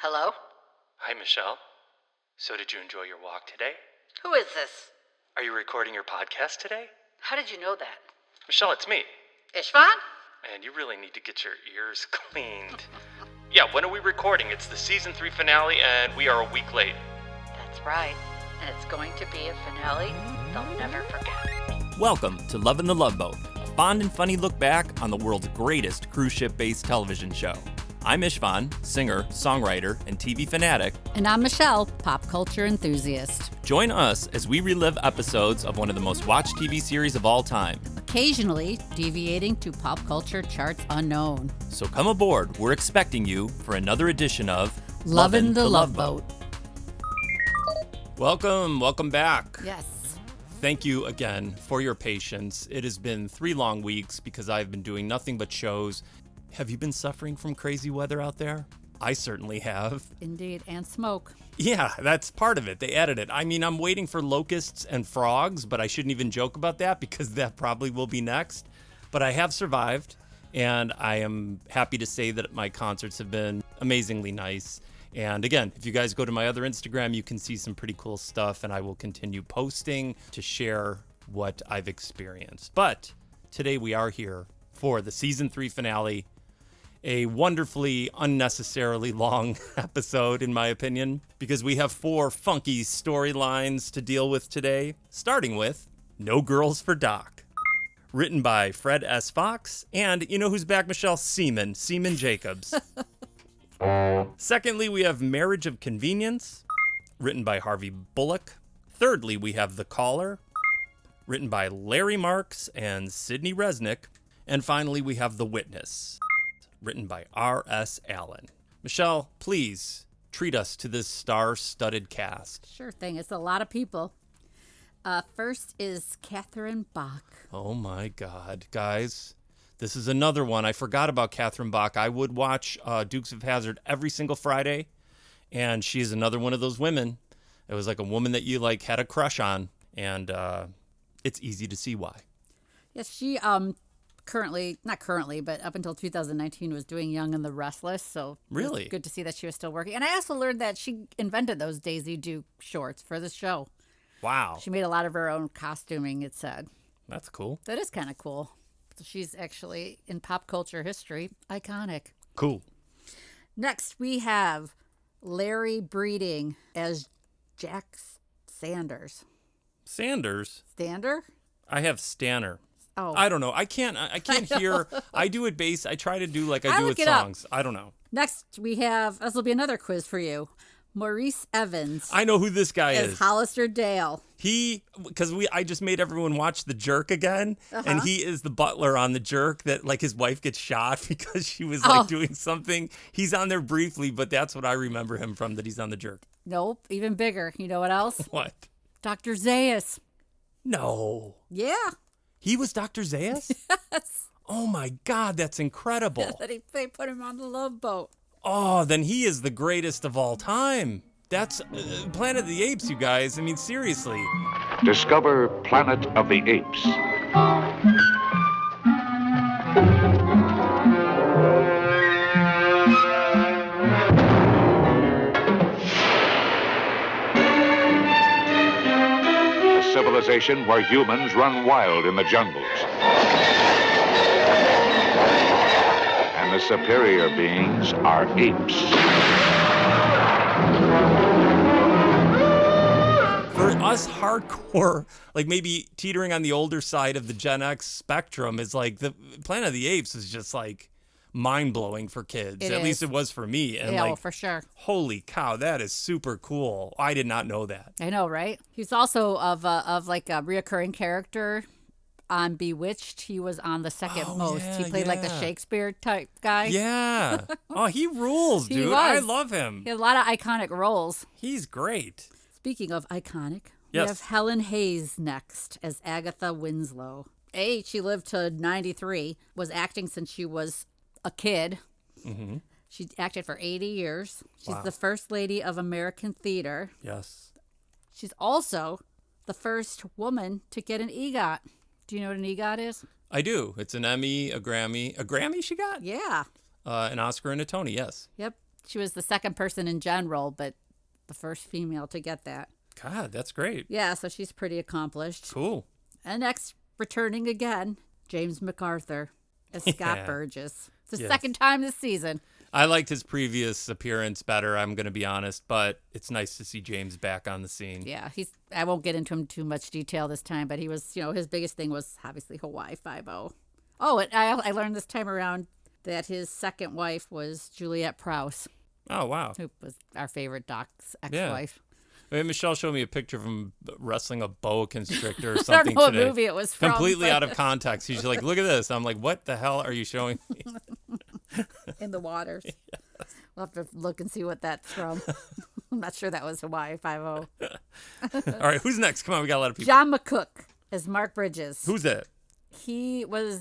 Hello? Hi, Michelle. So did you enjoy your walk today? Who is this? Are you recording your podcast today? How did you know that? Michelle, it's me. Istvan? Man, you really need to get your ears cleaned. Yeah, when are we recording? It's the season 3 finale, and we are a week late. That's right. And it's going to be a finale they'll never forget. Welcome to Lovin The Loveboat, a fond and funny look back on the world's greatest cruise ship-based television show. I'm Istvan, singer, songwriter, and TV fanatic. And I'm Michelle, pop culture enthusiast. Join us as we relive episodes of one of the most watched TV series of all time. Occasionally deviating to pop culture charts unknown. So come aboard, we're expecting you for another edition of Lovin The Loveboat. Welcome back. Yes. Thank you again for your patience. It has been 3 long weeks because I've been doing nothing but shows. Have you been suffering from crazy weather out there? I certainly have. Indeed, and smoke. Yeah, that's part of it. They added it. I mean, I'm waiting for locusts and frogs, but I shouldn't even joke about that because that probably will be next. But I have survived, and I am happy to say that my concerts have been amazingly nice. And again, if you guys go to my other Instagram, you can see some pretty cool stuff, and I will continue posting to share what I've experienced. But today we are here for the season 3 finale. A wonderfully unnecessarily long episode, in my opinion, because we have 4 funky storylines to deal with today, starting with No Girls for Doc. Written by Fred S. Fox, and you know who's back, Michelle? Seaman Jacobs. Secondly, we have Marriage of Convenience, written by Harvey Bullock. Thirdly, we have The Caller, written by Larry Marks and Sidney Resnick. And finally, we have The Witness, written by R.S. Allen. Michelle, please treat us to this star-studded cast. Sure thing. It's a lot of people. First is Catherine Bach. Oh my God, guys. This is another one. I forgot about Catherine Bach. I would watch Dukes of Hazzard every single Friday, and she is another one of those women. It was like a woman that you had a crush on, and it's easy to see why. Yes, she not currently, but up until 2019 was doing Young and the Restless, so really it's good to see that she was still working. And I also learned that she invented those Daisy Duke shorts for the show. Wow. She made a lot of her own costuming, it said. That's cool. That is kind of cool. So she's actually, in pop culture history, iconic. Cool. Next, we have Larry Breeding as Jack Sanders. Sanders? Stander? I have Stanner. Oh. I don't know. I can't hear. I do it bass. I try to do I do with songs. I don't know. Next, we have, this will be another quiz for you. Maurice Evans. I know who this guy is. Hollister Dale. I just made everyone watch The Jerk again, and he is the butler on The Jerk that his wife gets shot because she was doing something. He's on there briefly, but that's what I remember him from, that he's on The Jerk. Nope, even bigger. You know what else? What? Dr. Zayas. No. Yeah. He was Dr. Zayas? Yes. Oh my God, that's incredible. They put him on the Love Boat. Oh, then he is the greatest of all time. That's Planet of the Apes, you guys. I mean, seriously. Discover Planet of the Apes. A civilization where humans run wild in the jungles. And the superior beings are apes. For us hardcore, maybe teetering on the older side of the Gen X spectrum, is the Planet of the Apes is just mind-blowing for kids. At least it was for me. And yeah, for sure. Holy cow, that is super cool. I did not know that. I know, right? He's also of a reoccurring character on Bewitched. He was on the second most. Yeah, he played the Shakespeare type guy. Yeah. Oh, he rules, dude. Was. I love him. He had a lot of iconic roles. He's great. Speaking of iconic, Yes. we have Helen Hayes next as Agatha Winslow. She lived to 93, was acting since she was a kid. Mm-hmm. She acted for 80 years. She's Wow. the first lady of American theater. Yes. She's also the first woman to get an EGOT. Do you know what an EGOT is? I do. It's an Emmy, a Grammy. A Grammy she got? Yeah. An Oscar and a Tony, yes. Yep. She was the second person in general, but the first female to get that. God, that's great. Yeah, so she's pretty accomplished. Cool. And next, returning again, James MacArthur as Scott Yeah. Burgess. It's the Yes. second time this season. I liked his previous appearance better, I'm going to be honest, but it's nice to see James back on the scene. Yeah, I won't get into him too much detail this time, but he was, his biggest thing was obviously Hawaii Five-0. Oh, and I learned this time around that his second wife was Juliette Prowse, Oh, wow. who was our favorite Doc's ex-wife. I mean, Michelle showed me a picture of him wrestling a boa constrictor or I don't something know what today. movie it was from. Completely but out of context. He's like, look at this. I'm like, what the hell are you showing me? in the waters. We'll have to look and see what that's from. I'm not sure that was Hawaii Five-0. All right, who's next? Come on, we got a lot of people. John McCook as Mark Bridges. Who's that? He was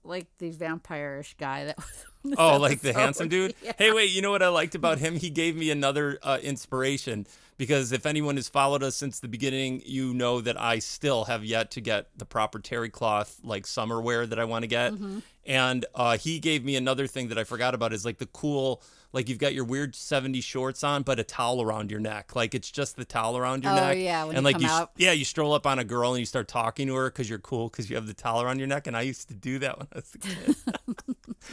like the vampire-ish guy that was in this Oh, like the episode. handsome dude? Yeah. Hey, wait, you know what I liked about him? He gave me another inspiration because if anyone has followed us since the beginning, you know that I still have yet to get the proper terry cloth, like summer wear that I want to get. Mm-hmm. And he gave me another thing that I forgot about is like the cool, like you've got your weird 70s shorts on, but a towel around your neck. Like it's just the towel around your Oh, neck. yeah, when and you like come out. you stroll up on a girl and you start talking to her because you're cool because you have the towel around your neck. And I used to do that when I was a kid.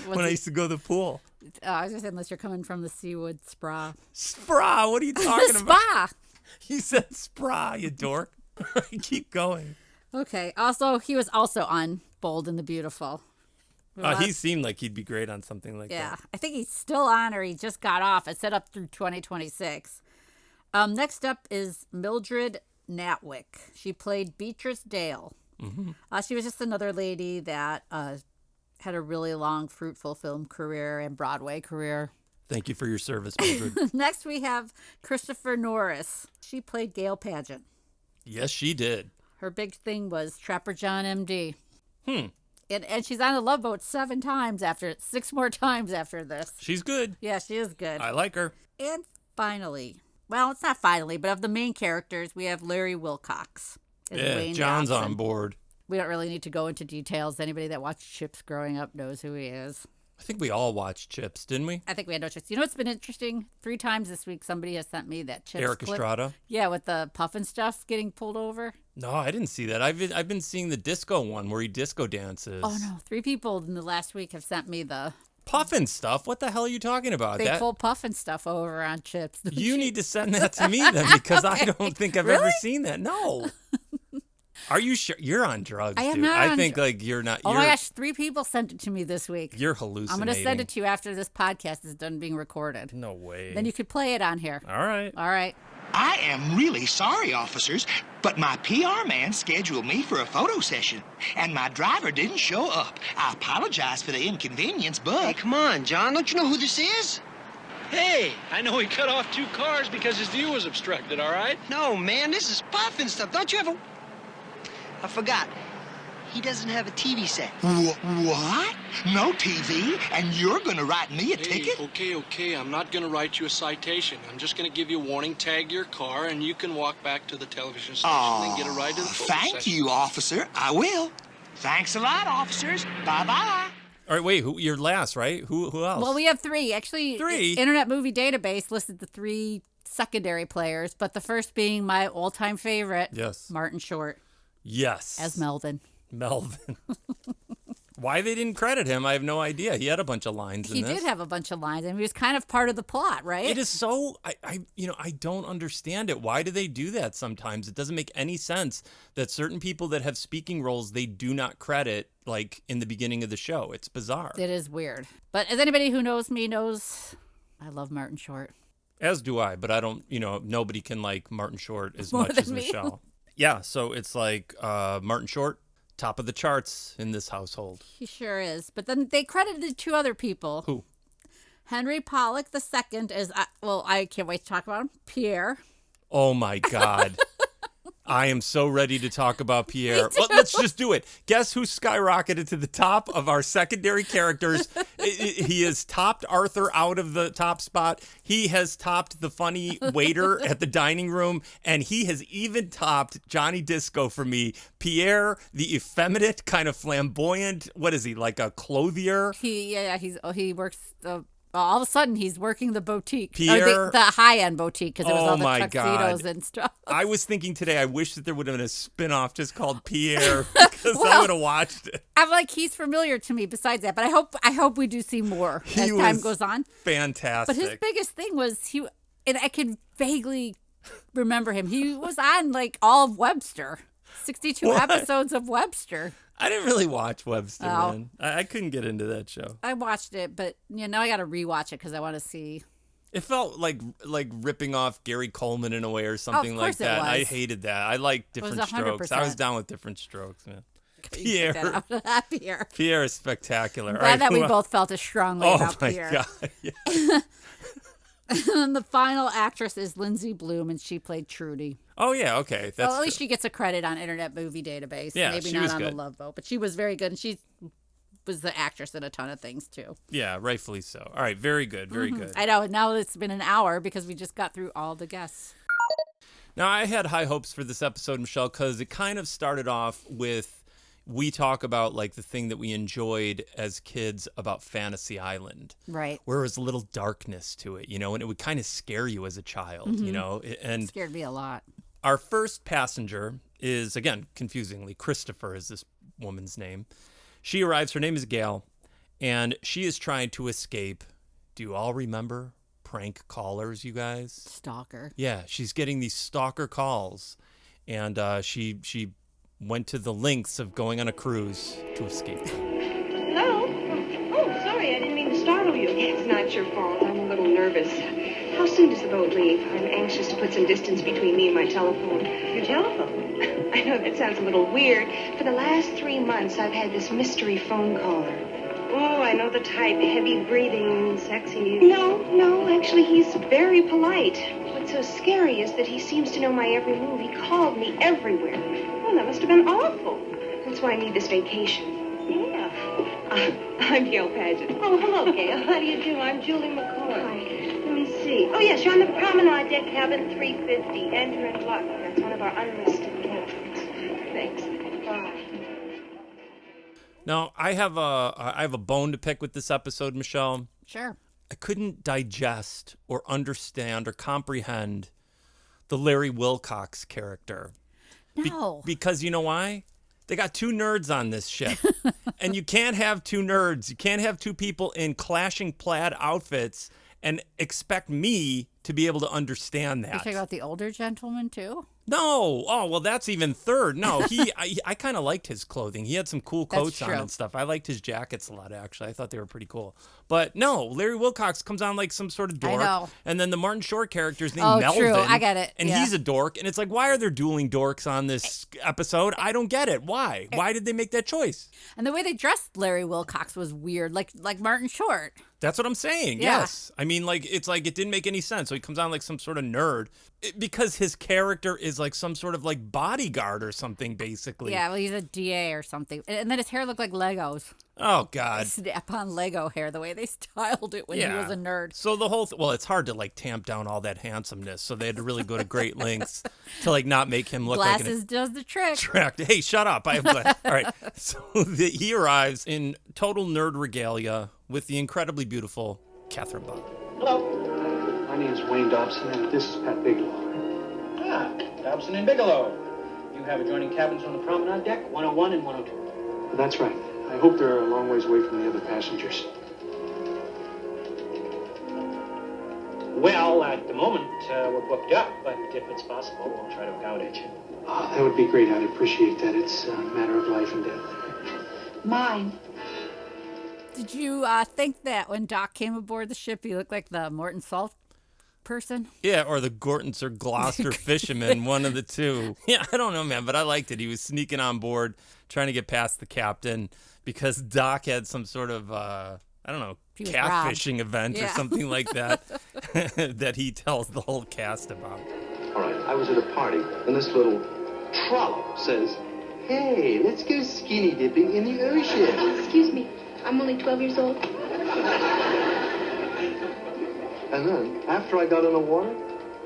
when I used to go to the pool. I was just saying, unless you're coming from the Seawood Spa. Spra, what are you talking about? Spa! You said spra, you dork. Keep going. Okay. Also, he was also on Bold and the Beautiful. He seemed like he'd be great on something like Yeah. that. I think he's still on or he just got off. It's set up through 2026. Next up is Mildred Natwick. She played Beatrice Dale. Mm-hmm. She was just another lady that had a really long, fruitful film career and Broadway career. Thank you for your service, Mildred. Next, we have Christopher Norris. She played Gail Pageant. Yes, she did. Her big thing was Trapper John M.D. Hmm. And she's on the Love Boat 6 more times after this. She's good. Yeah, she is good. I like her. And finally, well, it's not finally, but of the main characters, we have Larry Wilcox. as Yeah, Wayne John's Dobson. on board. We don't really need to go into details. Anybody that watched Chips growing up knows who he is. I think we all watched Chips, didn't we? I think we had no Chips. You know what's been interesting? 3 times this week, somebody has sent me that Chips Eric clip. Estrada. Yeah, with the puffin stuff getting pulled over. No, I didn't see that. I've been seeing the disco one where he disco dances. Oh, no. 3 people in the last week have sent me the Puffin stuff? What the hell are you talking about? they That pull puffin stuff over on Chips. Don't you need to send that to me then because I don't think I've ever Really? seen that. No. Are you sure you're on drugs? I am dude. not I on think like you're not. Oh you're, my gosh, 3 people sent it to me this week. You're hallucinating. I'm going to send it to you after this podcast is done being recorded. No way. Then you could play it on here. All right. All right. I am really sorry, officers, but my PR man scheduled me for a photo session, and my driver didn't show up. I apologize for the inconvenience, Hey, but... come on, John. Don't you know who this is? Hey, I know he cut off 2 cars because his view was obstructed, all right? No, man. This is puffin stuff. Don't you have a... I forgot. He doesn't have a TV set. What? No TV? And you're gonna write me a ticket? Okay. I'm not going to write you a citation. I'm just going to give you a warning, tag your car, and you can walk back to the television station and get a ride to the photo Thank session. you, officer. I will. Thanks a lot, officers. Bye-bye. All right. Wait. You're last, right? Who else? Well, we have 3. Actually, 3? Internet Movie Database listed the 3 secondary players, but the first being my all-time favorite, Yes. Martin Short Yes. as Melvin. Melvin. Why they didn't credit him, I have no idea. He had a bunch of lines in He this. did have a bunch of lines, and he was kind of part of the plot, right? It is so I don't understand it. Why do they do that sometimes? It doesn't make any sense that certain people that have speaking roles they do not credit like in the beginning of the show. It's bizarre. It is weird. But as anybody who knows me knows, I love Martin Short. As do I, but I don't, nobody can like Martin Short as More much than as me. Michelle. Yeah, so it's like Martin Short, top of the charts in this household. He sure is. But then they credited 2 other people. Who? Henry Pollock II as, I can't wait to talk about him, Pierre. Oh my God. I am so ready to talk about Pierre. Well, let's just do it. Guess who skyrocketed to the top of our secondary characters? He has topped Arthur out of the top spot. He has topped the funny waiter at the dining room. And he has even topped Johnny Disco for me. Pierre, the effeminate, kind of flamboyant, what is he, like a clothier? He works all of a sudden he's working the boutique. Pierre- Or the high-end boutique, because it was Oh all the my tuxedos God. and stuff. I was thinking today, I wish that there would have been a spin-off just called Pierre, because I would have watched it. I'm like, he's familiar to me besides that, but I hope we do see more as time goes on. Fantastic. But his biggest thing was and I can vaguely remember him. He was on like all of Webster, 62 What? episodes of Webster. I didn't really watch Webster, Oh. man. I couldn't get into that show. I watched it, but now I got to rewatch it because I want to see. It felt like ripping off Gary Coleman in a way or something like course it that. was. I hated that. I like different strokes. I was 100%. down with different strokes, man. You get that Pierre. out. Pierre. Pierre is spectacular. I'm All glad right, that we who- both felt as strongly Oh about my Pierre. God. Yeah. And the final actress is Lindsay Bloom, and she played Trudy. Oh yeah, okay. That's Well, at least she gets a credit on Internet Movie Database. Yeah, Maybe she not was on good. The Love Boat, but she was very good, and she was the actress in a ton of things too. yeah, rightfully so. All right, very good, very good. I know. Now it's been an hour because we just got through all the guests. Now, I had high hopes for this episode, Michelle, because it kind of started off with we talk about like the thing that we enjoyed as kids about Fantasy Island. Right. Where there was a little darkness to it, and it would kind of scare you as a child, and Scared me a lot. our first passenger is, again, confusingly, Christopher is this woman's name. She arrives, her name is Gail, and she is trying to escape. Do you all remember prank callers, you guys? Stalker. Yeah, she's getting these stalker calls, and she went to the lengths of going on a cruise to escape them. Hello? Oh, sorry, I didn't mean to startle you. It's not your fault. I'm a little nervous. How soon does the boat leave? I'm anxious to put some distance between me and my telephone. Your telephone? I know that sounds a little weird. For the last 3 months, I've had this mystery phone caller. Oh, I know the type. Heavy breathing, sexy. No, actually, he's very polite. What's so scary is that he seems to know my every move. He called me everywhere. Oh, that must have been awful. That's why I need this vacation. Yeah. I'm Gail Paget. Oh, hello, Gail. How do you do? I'm Julie McCoy. Hi. Let me see. Oh, yes, you're on the promenade deck, cabin 350. Enter and lock. That's one of our unlisted cabins. Thanks. Bye. Now, I have a bone to pick with this episode, Michelle. Sure. I couldn't digest or understand or comprehend the Larry Wilcox character. No. Because you know why? They got two nerds on this ship. And you can't have two nerds. You can't have two people in clashing plaid outfits and expect me to be able to understand You that. talking about the older gentleman too? No. Oh, well, that's even third. No, I kind of liked his clothing. He had some cool That's coats on true. and stuff. I liked his jackets a lot, actually. I thought they were pretty cool. But no, Larry Wilcox comes on like some sort of dork. I know. And then the Martin Short character is named Oh, Melvin. true. I get it. And Yeah. he's a dork. And it's like, why are there dueling dorks on this episode? I don't get it. Why? Why did they make that choice? And the way they dressed Larry Wilcox was weird, like Martin Short. That's what I'm saying. Yeah. Yes. I mean, like, it's like it didn't make any sense. So he comes on like some sort of nerd because his character is like some sort of like bodyguard or something, basically. Yeah, well, he's a DA or something. And then his hair looked like Legos. Oh, God. Snap-on Lego hair, the way they styled it when he was a nerd. So the whole well, it's hard to like tamp down all that handsomeness. So they had to really go to great lengths to like not make him look like Glasses does the trick. attractive. Hey, shut up. I have glasses. All right. So he arrives in total nerd regalia with the incredibly beautiful Catherine Bach. Hello. My name's Wayne Dobson, and this is Pat Bigelow. Ah, Dobson and Bigelow. You have adjoining cabins on the promenade deck, 101 and 102. That's right. I hope they're a long ways away from the other passengers. Well, at the moment, we're booked up, but if it's possible, we'll try to accommodate you. Oh, that would be great. I'd appreciate that. It's a matter of life and death. Mine. Did you think that when Doc came aboard the ship, he looked like the Morton Salt person? Yeah, or the Gortons or Gloucester fisherman, one of the two. Yeah, I don't know, man, but I liked it. He was sneaking on board, trying to get past the captain because Doc had some sort of, I don't know, He was catfishing robbed. event or Yeah. something like that that he tells the whole cast about. All right, I was at a party, and this little trollop says, "Hey, let's go skinny dipping in the ocean." Excuse me, I'm only 12 years old. And then, after I got in the water,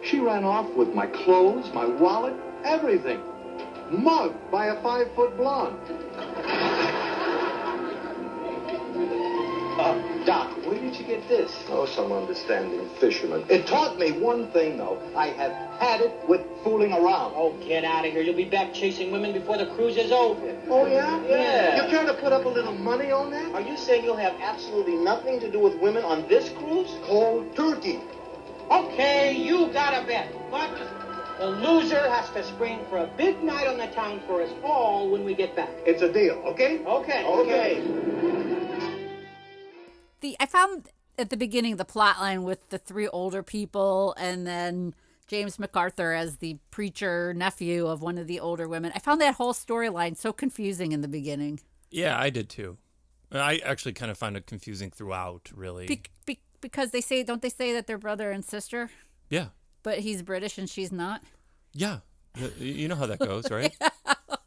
she ran off with my clothes, my wallet, everything. Mugged by a 5-foot blonde. Doc, will you did you get this? Oh, some understanding fisherman. It taught me one thing, though. I have had it with fooling around. Oh, get out of here. You'll be back chasing women before the cruise is over. Oh, yeah? Yeah. You care to put up a little money on that? Are you saying you'll have absolutely nothing to do with women on this cruise? Cold turkey. Okay, you got a bet. But the loser has to spring for a big night on the town for us all when we get back. It's a deal, okay? Okay. I found at the beginning the plot line with the three older people and then James MacArthur as the preacher nephew of one of the older women. I found that whole storyline so confusing in the beginning. Yeah, I did too. I actually kind of found it confusing throughout, really. Because don't they say that they're brother and sister? Yeah. But he's British and she's not? Yeah. You know how that goes, right? Yeah.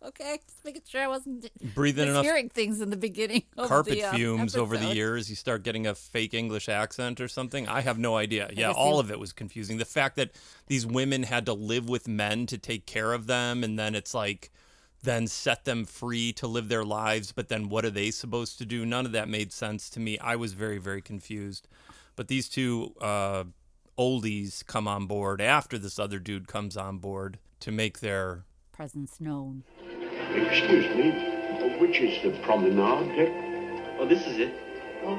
Okay, just making sure I wasn't breathing enough hearing things in the beginning. Carpet fumes over the years. You start getting a fake English accent or something. I have no idea. Yeah, all of it was confusing. The fact that these women had to live with men to take care of them, and then it's like, then set them free to live their lives, but then what are they supposed to do? None of that made sense to me. I was very, very confused. But these two oldies come on board after this other dude comes on board to make their presence known. Excuse me, which is the promenade deck? Oh, this is it. Oh,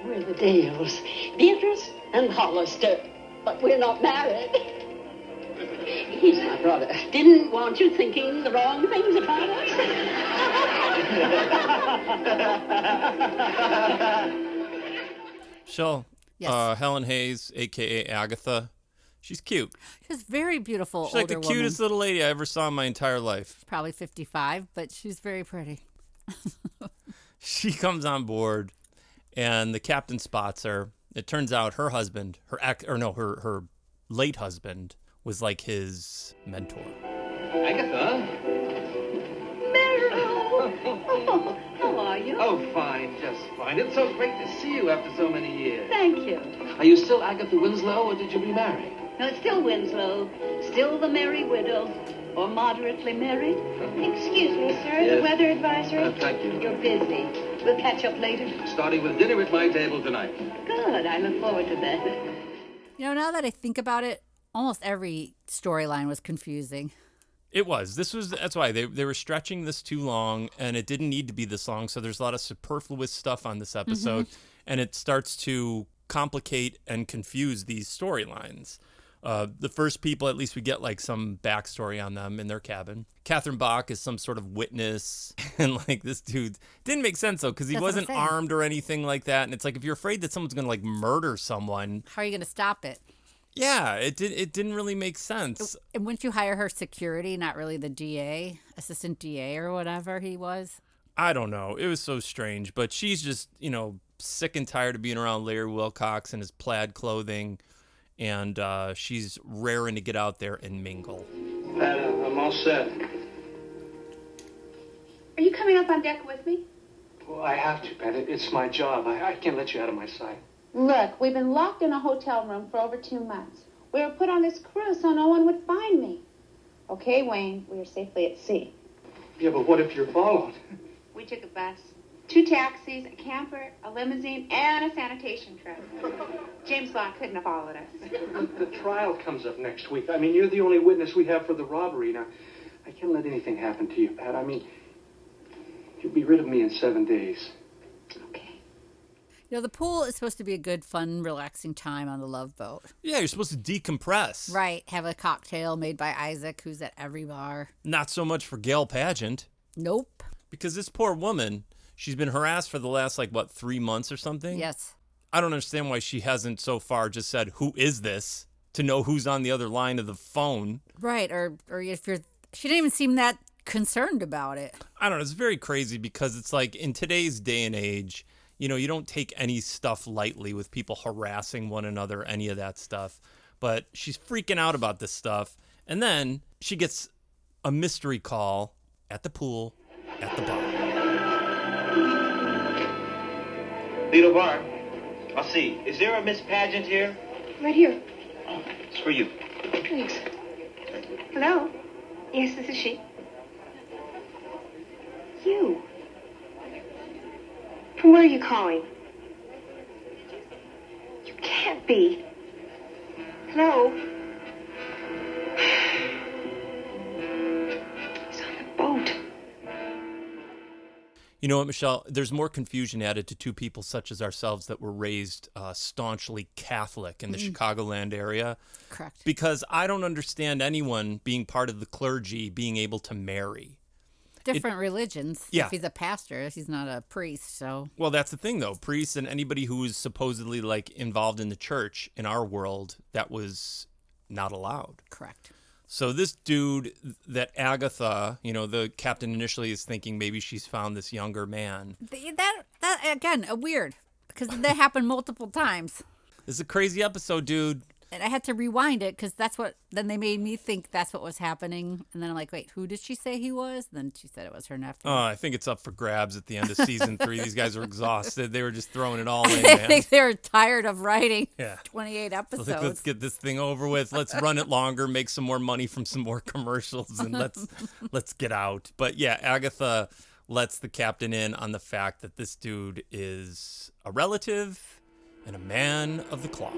we're the Dales, Beatrice and Hollister, but we're not married. He's my brother. Didn't want you thinking the wrong things about us. So, yes. Helen Hayes, a.k.a. Agatha, she's cute. She's very beautiful. She's like the cutest little lady I ever saw in my entire life. Probably 55, but she's very pretty. She comes on board, and the captain spots her. It turns out her husband, her late husband, was like his mentor. Agatha? Oh, how are you? Oh, fine, just fine. It's so great to see you after so many years. Thank you. Are you still Agatha Winslow, or did you remarry? No, it's still Winslow. Still the merry widow. Or moderately married. Excuse me, sir. Yes. The weather advisory. Thank you. You're busy. We'll catch up later. Starting with dinner at my table tonight. Good. I look forward to that. You know, now that I think about it, almost every storyline was confusing. It was. That's why they were stretching this too long, and it didn't need to be this long. So there's a lot of superfluous stuff on this episode, and it starts to complicate and confuse these storylines. The first people, at least we get like some backstory on them in their cabin. Catherine Bach is some sort of witness, and like this dude didn't make sense though because he wasn't armed or anything like that. And it's like if you're afraid that someone's gonna like murder someone, how are you gonna stop it? Yeah, it didn't really make sense. And wouldn't you hire her security, not really the DA, assistant DA or whatever he was? I don't know. It was so strange, but she's just sick and tired of being around Larry Wilcox and his plaid clothing. And she's raring to get out there and mingle. Pat, I'm all set. Are you coming up on deck with me? Well, I have to, Pat. It's my job. I can't let you out of my sight. Look, we've been locked in a hotel room for over 2 months. We were put on this cruise so no one would find me. Okay, Wayne, we are safely at sea. Yeah, but what if you're followed? We took a bus, 2 taxis, a camper, a limousine, and a sanitation truck. James Bond couldn't have followed us. The trial comes up next week. I mean, you're the only witness we have for the robbery. Now, I can't let anything happen to you, Pat. I mean, you'll be rid of me in 7 days. You know, the pool is supposed to be a good, fun, relaxing time on the Love Boat. Yeah, you're supposed to decompress. Right. Have a cocktail made by Isaac, who's at every bar. Not so much for Gail Pageant. Nope. Because this poor woman, she's been harassed for the last, 3 months or something? Yes. I don't understand why she hasn't so far just said, who is this? To know who's on the other line of the phone. Right. Or if you're... She didn't even seem that concerned about it. I don't know. It's very crazy because it's like in today's day and age... you don't take any stuff lightly with people harassing one another, any of that stuff. But she's freaking out about this stuff. And then she gets a mystery call at the pool, at the bar. Lido Bar, I'll see. Is there a Miss Pageant here? Right here. It's for you. Thanks. Hello? Yes, this is she. You? From where are you calling? must be. Hello? He's on the boat. You know what, Michelle? There's more confusion added to two people such as ourselves that were raised staunchly Catholic in the Chicagoland area. Correct. Because I don't understand anyone being part of the clergy being able to marry. Different religions. Yeah. If he's a pastor, he's not a priest, so. Well, that's the thing, though. Priests and anybody who is supposedly, like, involved in the church in our world, that was not allowed. Correct. So this dude that Agatha, you know, the captain initially is thinking maybe she's found this younger man. That again, weird, because that happened multiple times. This is a crazy episode, dude. And I had to rewind it because then they made me think that's what was happening. And then I'm like, wait, who did she say he was? And then she said it was her nephew. Oh, I think it's up for grabs at the end of season 3. These guys are exhausted. They were just throwing it all in, man. I think they were tired of writing 28 episodes. Like, let's get this thing over with. Let's run it longer, make some more money from some more commercials, and let's get out. But yeah, Agatha lets the captain in on the fact that this dude is a relative and a man of the cloth.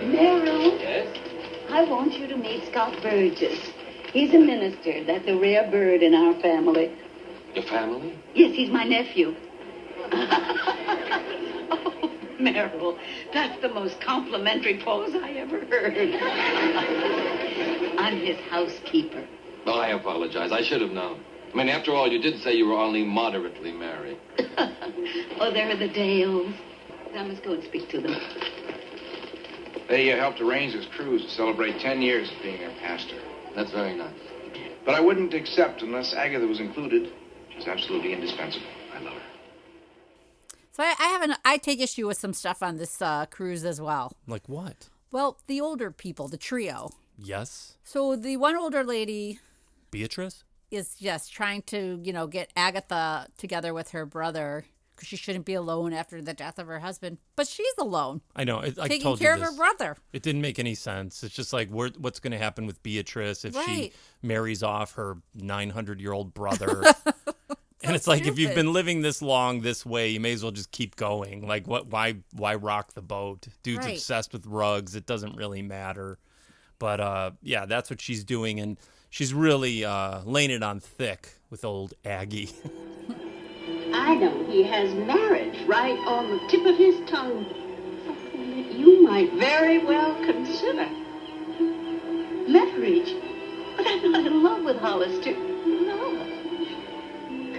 Meryl, yes? I want you to meet Scott Burgess. He's a minister. That's a rare bird in our family. Your family? Yes, he's my nephew. Oh, Meryl, that's the most complimentary pose I ever heard. I'm his housekeeper. Oh, I apologize. I should have known. I mean, after all, you did say you were only moderately married. Oh, there are the Dales. I must go and speak to them. They helped arrange this cruise to celebrate 10 years of being our pastor. That's very nice. But I wouldn't accept unless Agatha was included. She's absolutely indispensable. I love her. So I take issue with some stuff on this cruise as well. Like what? Well, the older people, the trio. Yes. So the one older lady, Beatrice, is just trying to, get Agatha together with her brother because she shouldn't be alone after the death of her husband. But she's alone. I know. Taking care of her brother. It didn't make any sense. It's just like, what's going to happen with Beatrice if she marries off her 900-year-old brother? And it's like, if you've been living this long this way, you may as well just keep going. Like, why rock the boat? Dude's obsessed with rugs. It doesn't really matter. But, yeah, that's what she's doing. And she's really laying it on thick with old Aggie. I know he has marriage right on the tip of his tongue. Something that you might very well consider. Marriage? But I'm not in love with Hollister. No.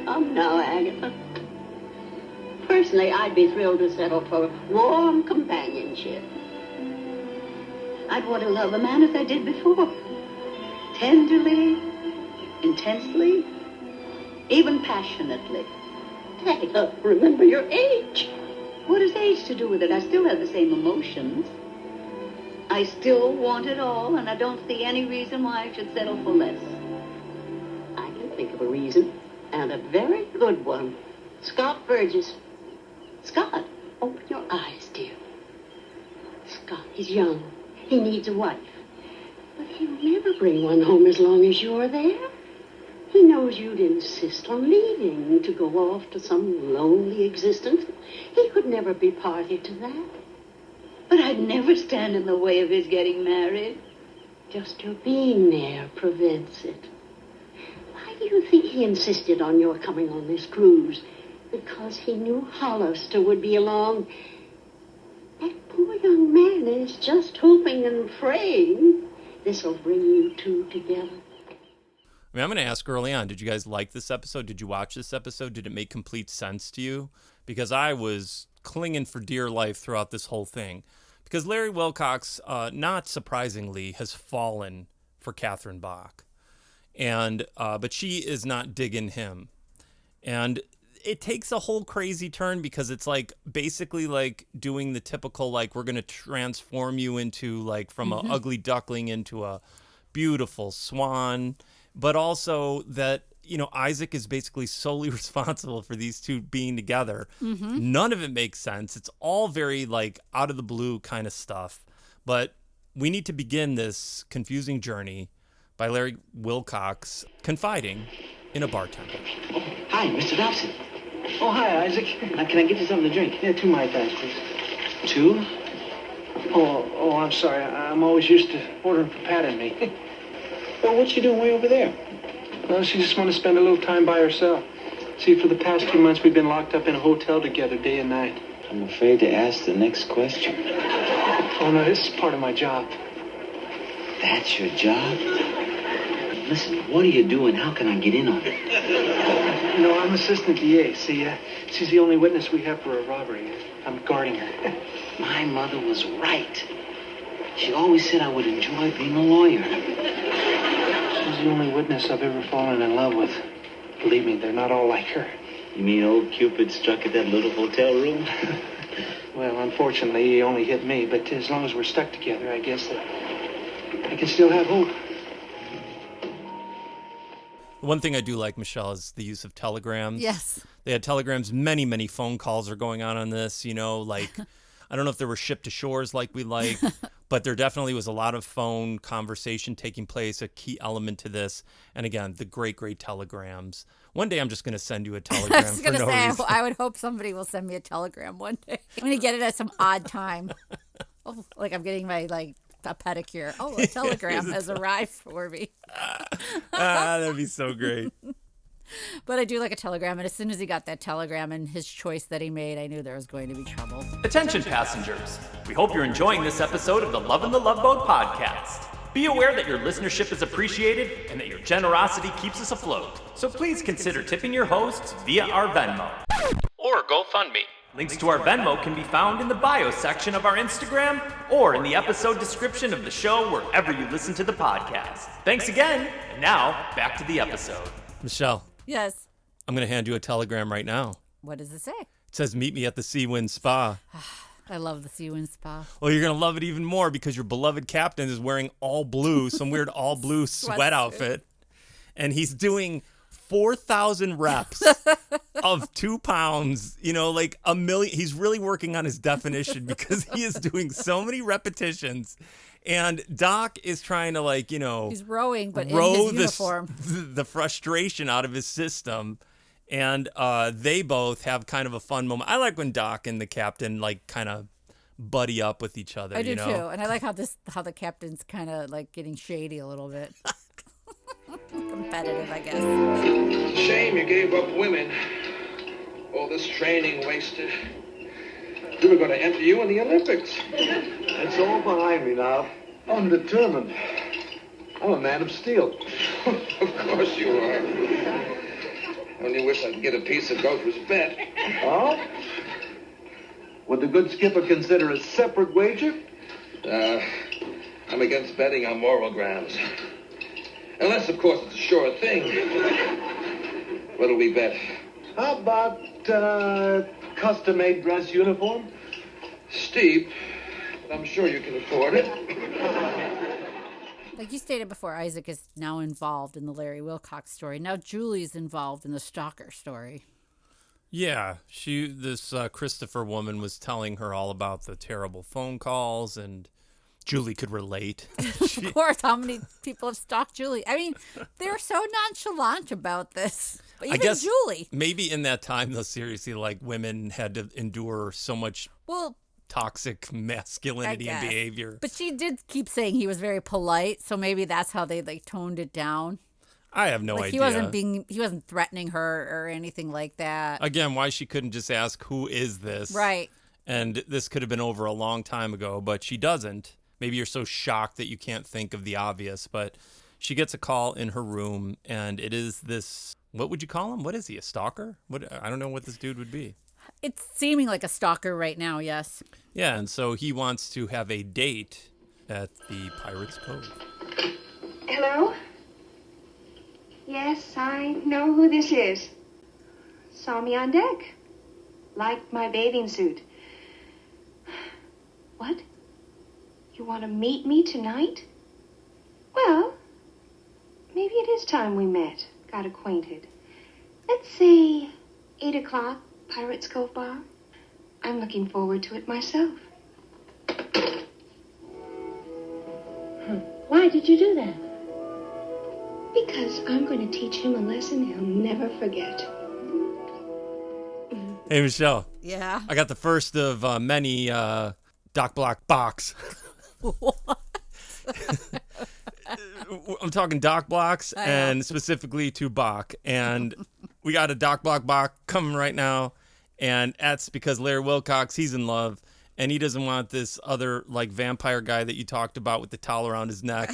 Come now, Agatha. Personally, I'd be thrilled to settle for warm companionship. I'd want to love a man as I did before. Tenderly, intensely, even passionately. Agatha, remember your age. What has age to do with it? I still have the same emotions. I still want it all, and I don't see any reason why I should settle for less. I can think of a reason, and a very good one. Scott Burgess. Scott, open your eyes, dear. Scott, he's young. He needs a wife. But he'll never bring one home as long as you're there. He knows you'd insist on leaving to go off to some lonely existence. He could never be party to that. But I'd never stand in the way of his getting married. Just your being there prevents it. Why do you think he insisted on your coming on this cruise? Because he knew Hollister would be along. That poor young man is just hoping and praying this'll bring you two together. I mean, I'm going to ask early on, did you guys like this episode? Did you watch this episode? Did it make complete sense to you? Because I was clinging for dear life throughout this whole thing. Because Larry Wilcox, not surprisingly, has fallen for Catherine Bach. And but she is not digging him. And it takes a whole crazy turn because it's like basically like doing the typical, like, we're going to transform you into like from an ugly duckling into a beautiful swan. But also that, Isaac is basically solely responsible for these two being together. Mm-hmm. None of it makes sense. It's all very like out of the blue kind of stuff. But we need to begin this confusing journey by Larry Wilcox confiding in a bartender. Oh, hi, Mr. Dobson. Oh, hi, Isaac. Can I get you something to drink? Yeah, 2 Mai Tais, please. 2? Oh, I'm sorry. I'm always used to ordering for Pat and me. Well, what's she doing way over there? Well, she just wanted to spend a little time by herself. See, for the past 2 months, we've been locked up in a hotel together day and night. I'm afraid to ask the next question. Oh, no, this is part of my job. That's your job? Listen, what are you doing? How can I get in on it? No, I'm assistant DA. See, she's the only witness we have for a robbery. I'm guarding her. My mother was right. She always said I would enjoy being a lawyer. She's the only witness I've ever fallen in love with. Believe me, they're not all like her. You mean old Cupid struck at that little hotel room? Well, unfortunately, he only hit me, but as long as we're stuck together, I guess that I can still have hope. One thing I do like, Michelle, is the use of telegrams. Yes. They had telegrams. Many, many phone calls are going on this, like, I don't know if there were ship to shores like we like, but there definitely was a lot of phone conversation taking place, a key element to this. And again, the great, great telegrams. One day I'm just going to send you a telegram. I was going to say, I would hope somebody will send me a telegram one day. I'm going to get it at some odd time. Oh, like I'm getting my, a pedicure. Oh, a telegram has arrived for me. That'd be so great. But I do like a telegram, and as soon as he got that telegram and his choice that he made, I knew there was going to be trouble. Attention passengers, we hope you're enjoying this episode of the Lovin The Loveboat podcast. Be aware that your listenership is appreciated and that your generosity keeps us afloat. So please consider tipping your hosts via our Venmo. Or GoFundMe. Links to our Venmo can be found in the bio section of our Instagram or in the episode description of the show wherever you listen to the podcast. Thanks again, and now back to the episode. Michelle. Yes. I'm going to hand you a telegram right now. What does it say? It says, meet me at the Seawind Spa. I love the Seawind Spa. Well, you're going to love it even more because your beloved captain is wearing all blue, some weird all blue sweat outfit. And he's doing 4,000 reps of 2 pounds, like a million. He's really working on his definition because he is doing so many repetitions. And Doc is trying to he's rowing, but in his uniform. The frustration out of his system. And they both have kind of a fun moment. I like when Doc and the captain kind of buddy up with each other. I do too, and I like how the captain's kind of getting shady a little bit. Competitive, I guess. Shame you gave up women. All this training wasted. We were going to enter you in the Olympics. It's all behind me now. I'm determined. I'm a man of steel. Of course you are. Only wish I could get a piece of Gopher's bet. Oh? Would the good skipper consider a separate wager? I'm against betting on moral grounds. Unless, of course, it's a sure thing. What'll we bet? How about custom-made dress uniform? Steep, but I'm sure you can afford it. Like you stated before, Isaac is now involved in the Larry Wilcox story. Now Julie's involved in the stalker story. Yeah, this Christopher woman was telling her all about the terrible phone calls, and Julie could relate. Of course, how many people have stalked Julie? I mean, they're so nonchalant about this. But even I guess Julie. Maybe in that time, though, seriously, women had to endure so much toxic masculinity and behavior. But she did keep saying he was very polite, so maybe that's how they toned it down. I have no idea. He wasn't threatening her or anything like that. Again, why she couldn't just ask, who is this? Right. And this could have been over a long time ago, but she doesn't. Maybe you're so shocked that you can't think of the obvious, but she gets a call in her room, and it is this, what would you call him? What is he, a stalker? I don't know what this dude would be. It's seeming like a stalker right now, yes. Yeah, and so he wants to have a date at the Pirates Cove. Hello? Yes, I know who this is. Saw me on deck. Liked my bathing suit. What? You want to meet me tonight? Well, maybe it is time we met, got acquainted. Let's say 8 o'clock, Pirates Cove Bar. I'm looking forward to it myself. Why did you do that? Because I'm going to teach him a lesson he'll never forget. Hey, Michelle. Yeah? I got the first of many Doc Block box. I'm talking Doc Blocks and specifically to Bach. And we got a Doc Block Bach coming right now. And that's because Larry Wilcox, he's in love. And he doesn't want this other like vampire guy that you talked about with the towel around his neck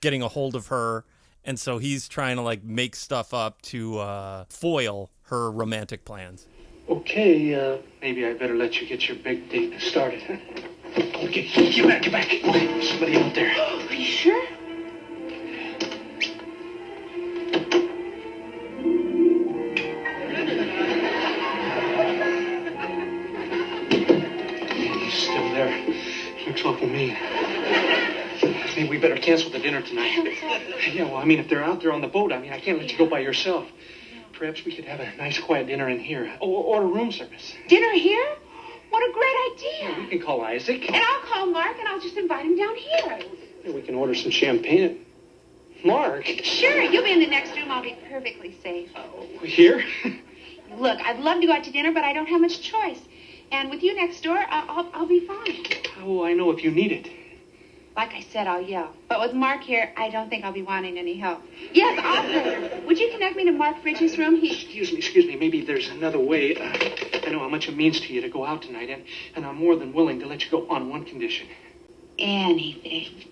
getting a hold of her. And so he's trying to like make stuff up to foil her romantic plans. Okay, maybe I better let you get your big date started. Okay, get back, There's somebody out there. Are you sure? He's still there. Looks awful mean. Maybe we better cancel the dinner tonight. Yeah, well, I mean, if they're out there on the boat, I can't let you go by yourself. Perhaps we could have a nice, quiet dinner in here. Or room service. Dinner here? What a great idea. Yeah, we can call Isaac. And I'll call Mark, and I'll just invite him down here. Yeah, we can order some champagne. Mark? Sure, you'll be in the next room. I'll be perfectly safe. Here? Look, I'd love to go out to dinner, but I don't have much choice. And with you next door, I'll be fine. How will I know if you need it? Like I said, I'll yell. But with Mark here, I don't think I'll be wanting any help. Yes, operator. Would you connect me to Mark Fridge's room? Excuse me. Maybe there's another way. I know how much it means to you to go out tonight, and I'm more than willing to let you go on one condition. Anything.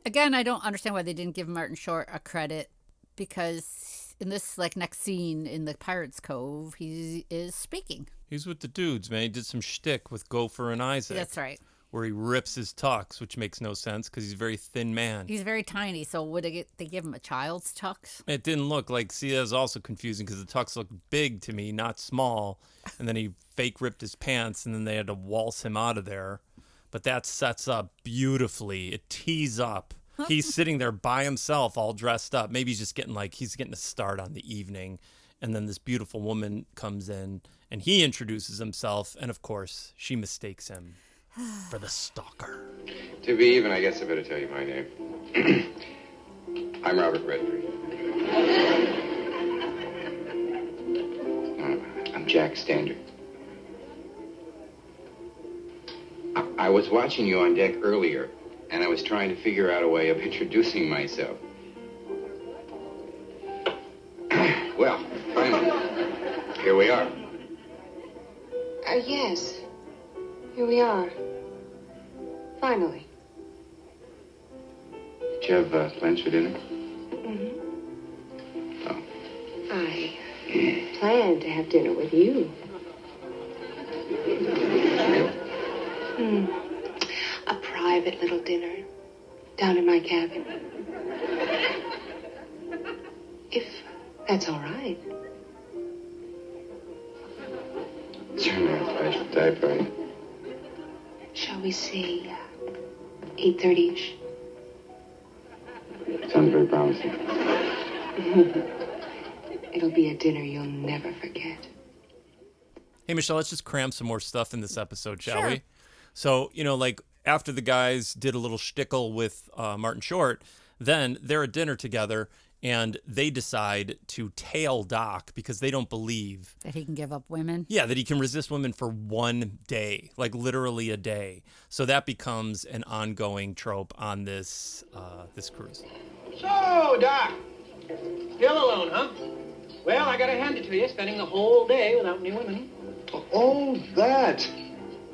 Again, I don't understand why they didn't give Martin Short a credit, because in this like next scene in the Pirates Cove, he is speaking. He's with the dudes, man. He did some shtick with Gopher and Isaac. That's right. Where he rips his tux, which makes no sense because he's a very thin man. He's very tiny, so would they give him a child's tux? It didn't look like, see, that was also confusing because the tux looked big to me, not small. And then he fake ripped his pants, and then they had to waltz him out of there. But that sets up beautifully. It tees up. He's sitting there by himself, all dressed up. Maybe he's just getting a start on the evening. And then this beautiful woman comes in, and he introduces himself. And, of course, she mistakes him for the stalker. To be even, I guess I better tell you my name. I'm Robert Redford. I'm Jack Standard. I was watching you on deck earlier, and I was trying to figure out a way of introducing myself. Well, finally, here we are. Yes. Here we are. Finally. Did you have plans for dinner? Mm-hmm. Oh. I planned to have dinner with you. A private little dinner down in my cabin. If that's all right. Certainly a special typewriter. Shall we say 8:30-ish? Sounds very promising. It'll be a dinner you'll never forget. Hey, Michelle, let's just cram some more stuff in this episode, shall Sure. we? So, like after the guys did a little shtickle with Martin Short, then they're at dinner together, and they decide to tail Doc because they don't believe That he can give up women? Yeah, that he can resist women for one day, like literally a day. So that becomes an ongoing trope on this this cruise. So, Doc, still alone, huh? Well, I gotta hand it to you, spending the whole day without any women. Oh, that.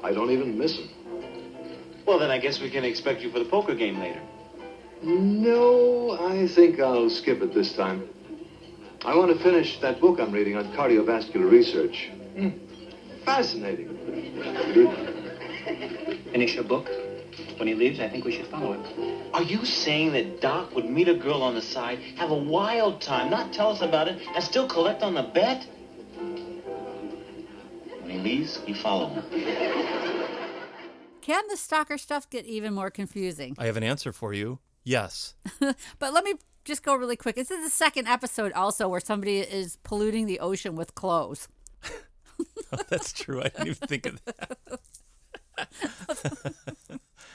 I don't even miss him. Well, then I guess we can expect you for the poker game later. No, I think I'll skip it this time. I want to finish that book I'm reading on cardiovascular research. Fascinating. Finish your book? When he leaves, I think we should follow him. Are you saying that Doc would meet a girl on the side, have a wild time, not tell us about it, and still collect on the bet? When he leaves, we follow him. Can the stalker stuff get even more confusing? I have an answer for you. Yes. But let me just go really quick. This is the second episode also where somebody is polluting the ocean with clothes. Oh, that's true. I didn't even think of that.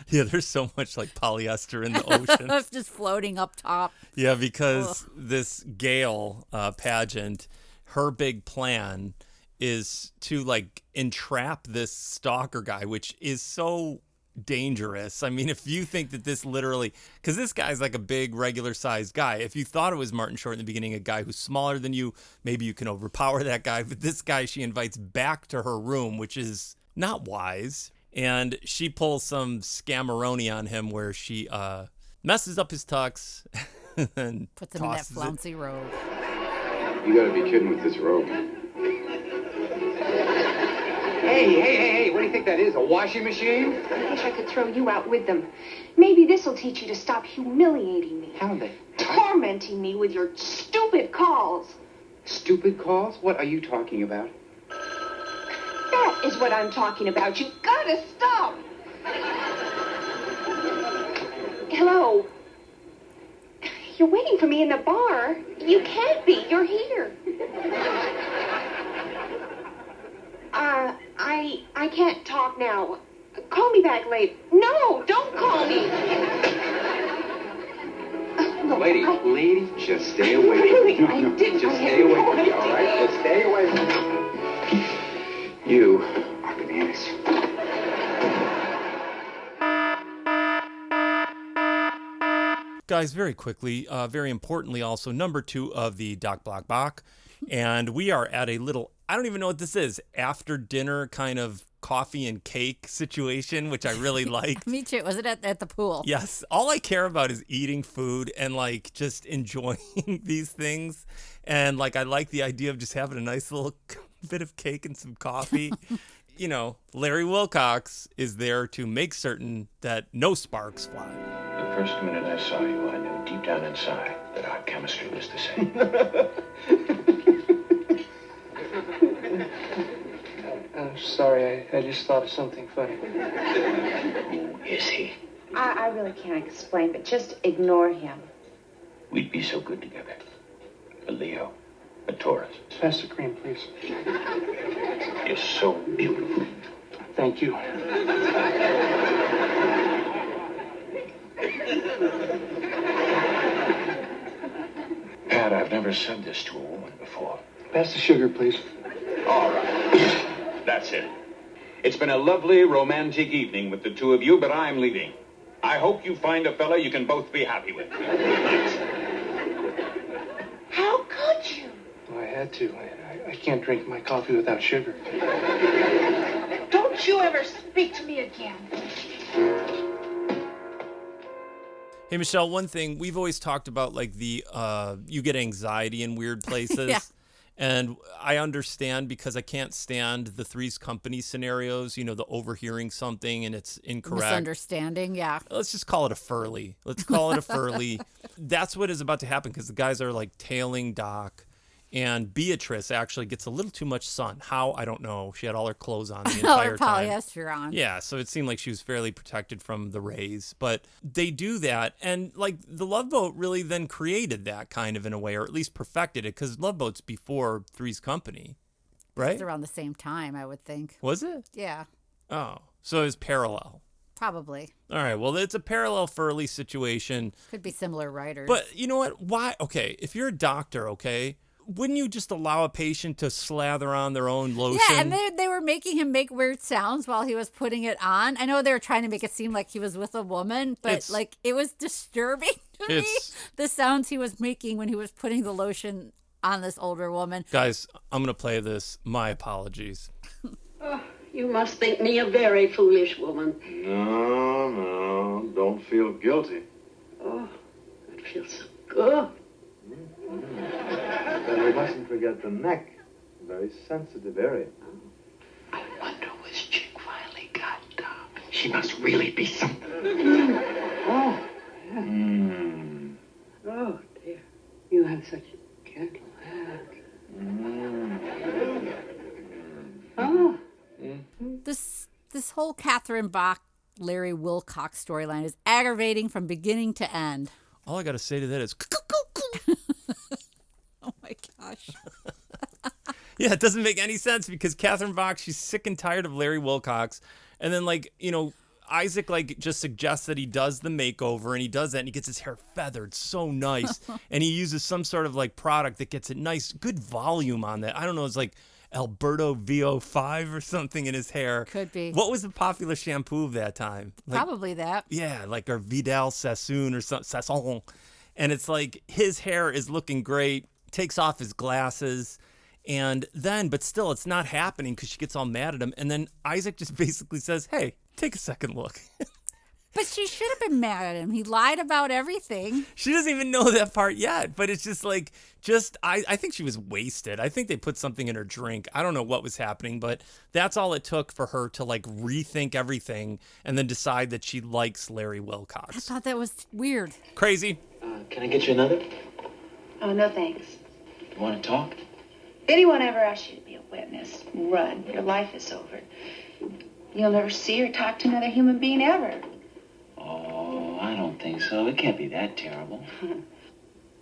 Yeah, there's so much like polyester in the ocean. Just floating up top. Yeah, because this Gale pageant, her big plan is to like entrap this stalker guy, which is so dangerous. I mean, if you think that this literally, because this guy's like a big regular sized guy, if you thought it was Martin Short in the beginning, a guy who's smaller than you, maybe you can overpower that guy. But this guy she invites back to her room, which is not wise. And she pulls some scammeroni on him where she messes up his tux and puts him in that flouncy robe. You gotta be kidding with this robe. Hey, what do you think that is, a washing machine? I wish I could throw you out with them. Maybe this'll teach you to stop humiliating me. Helen. Tormenting me with your stupid calls. Stupid calls? What are you talking about? That is what I'm talking about. You've got to stop. Hello. You're waiting for me in the bar. You can't be. You're here. I can't talk now. Call me back later. No, don't call me. No, lady, just stay away from me. No, just stay away from me, all right? Just stay away from me. You are bananas. Guys, very quickly, very importantly also, number 2 of the Doc Block Bach. And we are at a little, I don't even know what this is, after dinner kind of coffee and cake situation, which I really like. Me too. Was it at the pool? Yes. All I care about is eating food and like just enjoying these things. And like I like the idea of just having a nice little bit of cake and some coffee. You know, Larry Wilcox is there to make certain that no sparks fly. The first minute I saw you, I knew deep down inside that our chemistry was the same. I'm sorry, I just thought of something funny. Who is he? I really can't explain, but just ignore him. We'd be so good together. A Leo, a Taurus. Pass the cream, please. You're so beautiful. Thank you. Pat, I've never said this to a woman before. Pass the sugar, please. All right. That's it. It's been a lovely, romantic evening with the two of you, but I'm leaving. I hope you find a fella you can both be happy with. How could you? Well, I had to. I can't drink my coffee without sugar. Don't you ever speak to me again. Hey, Michelle, one thing, we've always talked about like the, you get anxiety in weird places. Yeah. And I understand because I can't stand the Three's Company scenarios, you know, the overhearing something and it's incorrect. Misunderstanding, yeah. Let's just call it a furly. Let's call it a furly. That's what is about to happen because the guys are like tailing Doc. And Beatrice actually gets a little too much sun. How? I don't know. She had all her clothes on the entire time. Polyester on. Yeah, so it seemed like she was fairly protected from the rays. But they do that. And like the Love Boat really then created that kind of in a way, or at least perfected it, because Love Boat's before Three's Company, right? It's around the same time, I would think. Was it? Yeah. Oh, so it was parallel. Probably. All right, well, it's a parallel Furley situation. Could be similar writers. But you know what? Why? Okay, if you're a doctor, okay, wouldn't you just allow a patient to slather on their own lotion? Yeah, and they were making him make weird sounds while he was putting it on. I know they were trying to make it seem like he was with a woman, but like it was disturbing to me, the sounds he was making when he was putting the lotion on this older woman. Guys, I'm going to play this. My apologies. Oh, you must think me a very foolish woman. No, don't feel guilty. Oh, it feels so good. But we mustn't forget the neck. Very sensitive area. I wonder which chick finally got Doc. She must really be something. Oh, yeah. Mm. Oh, dear. You have such gentle hands. Oh. This whole Catherine Bach, Larry Wilcox storyline is aggravating from beginning to end. All I got to say to that is... Oh my gosh. Yeah, it doesn't make any sense because Catherine Bach, she's sick and tired of Larry Wilcox. And then, like, you know, Isaac, like, just suggests that he does the makeover, and he does that, and he gets his hair feathered so nice. And he uses some sort of, like, product that gets it nice, good volume on that. I don't know, it's like, Alberto VO5 or something in his hair. Could be. What was the popular shampoo of that time? Probably that. Yeah, like our Vidal Sassoon or something. Sasson. And it's like his hair is looking great, takes off his glasses, and then, but still, it's not happening because she gets all mad at him. And then Isaac just basically says, hey, take a second look. But she should have been mad at him. He lied about everything. She doesn't even know that part yet, but it's just like, I think she was wasted. I think they put something in her drink. I don't know what was happening, but that's all it took for her to like rethink everything and then decide that she likes Larry Wilcox. I thought that was weird. Crazy. Can I get you another? Oh, no thanks. You want to talk? If anyone ever asks you to be a witness, run. Your life is over. You'll never see or talk to another human being ever. Oh, I don't think so. It can't be that terrible.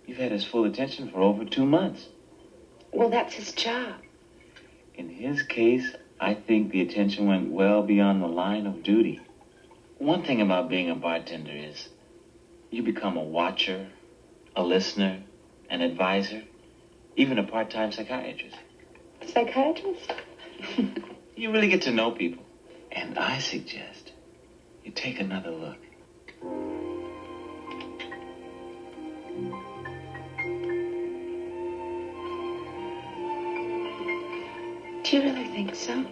You've had his full attention for over 2 months. Well, that's his job. In his case, I think the attention went well beyond the line of duty. One thing about being a bartender is you become a watcher, a listener, an advisor, even a part-time psychiatrist. Psychiatrist? You really get to know people. And I suggest you take another look. Do you really think so?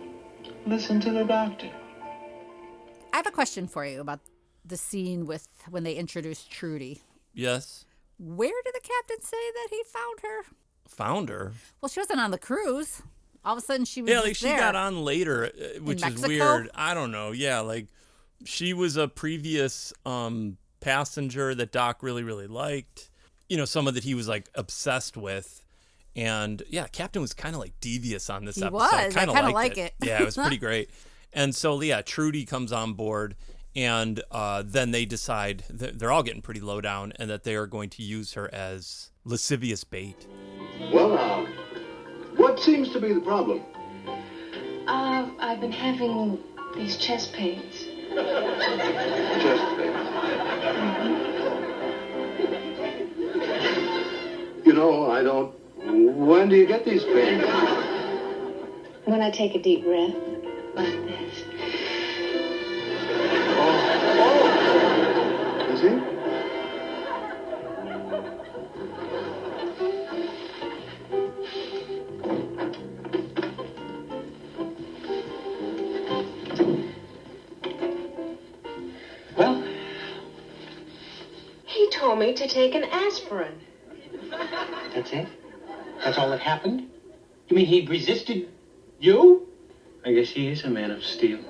Listen to the doctor. I have a question for you about the scene with when they introduced Trudy. Yes. Where did the captain say that he found her? Found her? Well, she wasn't on the cruise. All of a sudden, she was Yeah, just like she there. got on later, which is weird. I don't know. Yeah, like she was a previous passenger that Doc really, really liked. You know, someone that he was like obsessed with. And yeah, Captain was kind of like devious on this episode. I kind of like it. Yeah, it was pretty great. And so, yeah, Trudy comes on board, and then they decide that they're all getting pretty low down and that they are going to use her as lascivious bait. Well, now, what seems to be the problem? I've been having these chest pains. Chest pains. You know, I don't... When do you get these pains? When I take a deep breath, like this. Is he? Well, He told me to take an aspirin. That's it? That's all that happened? You mean he resisted you? I guess he is a man of steel.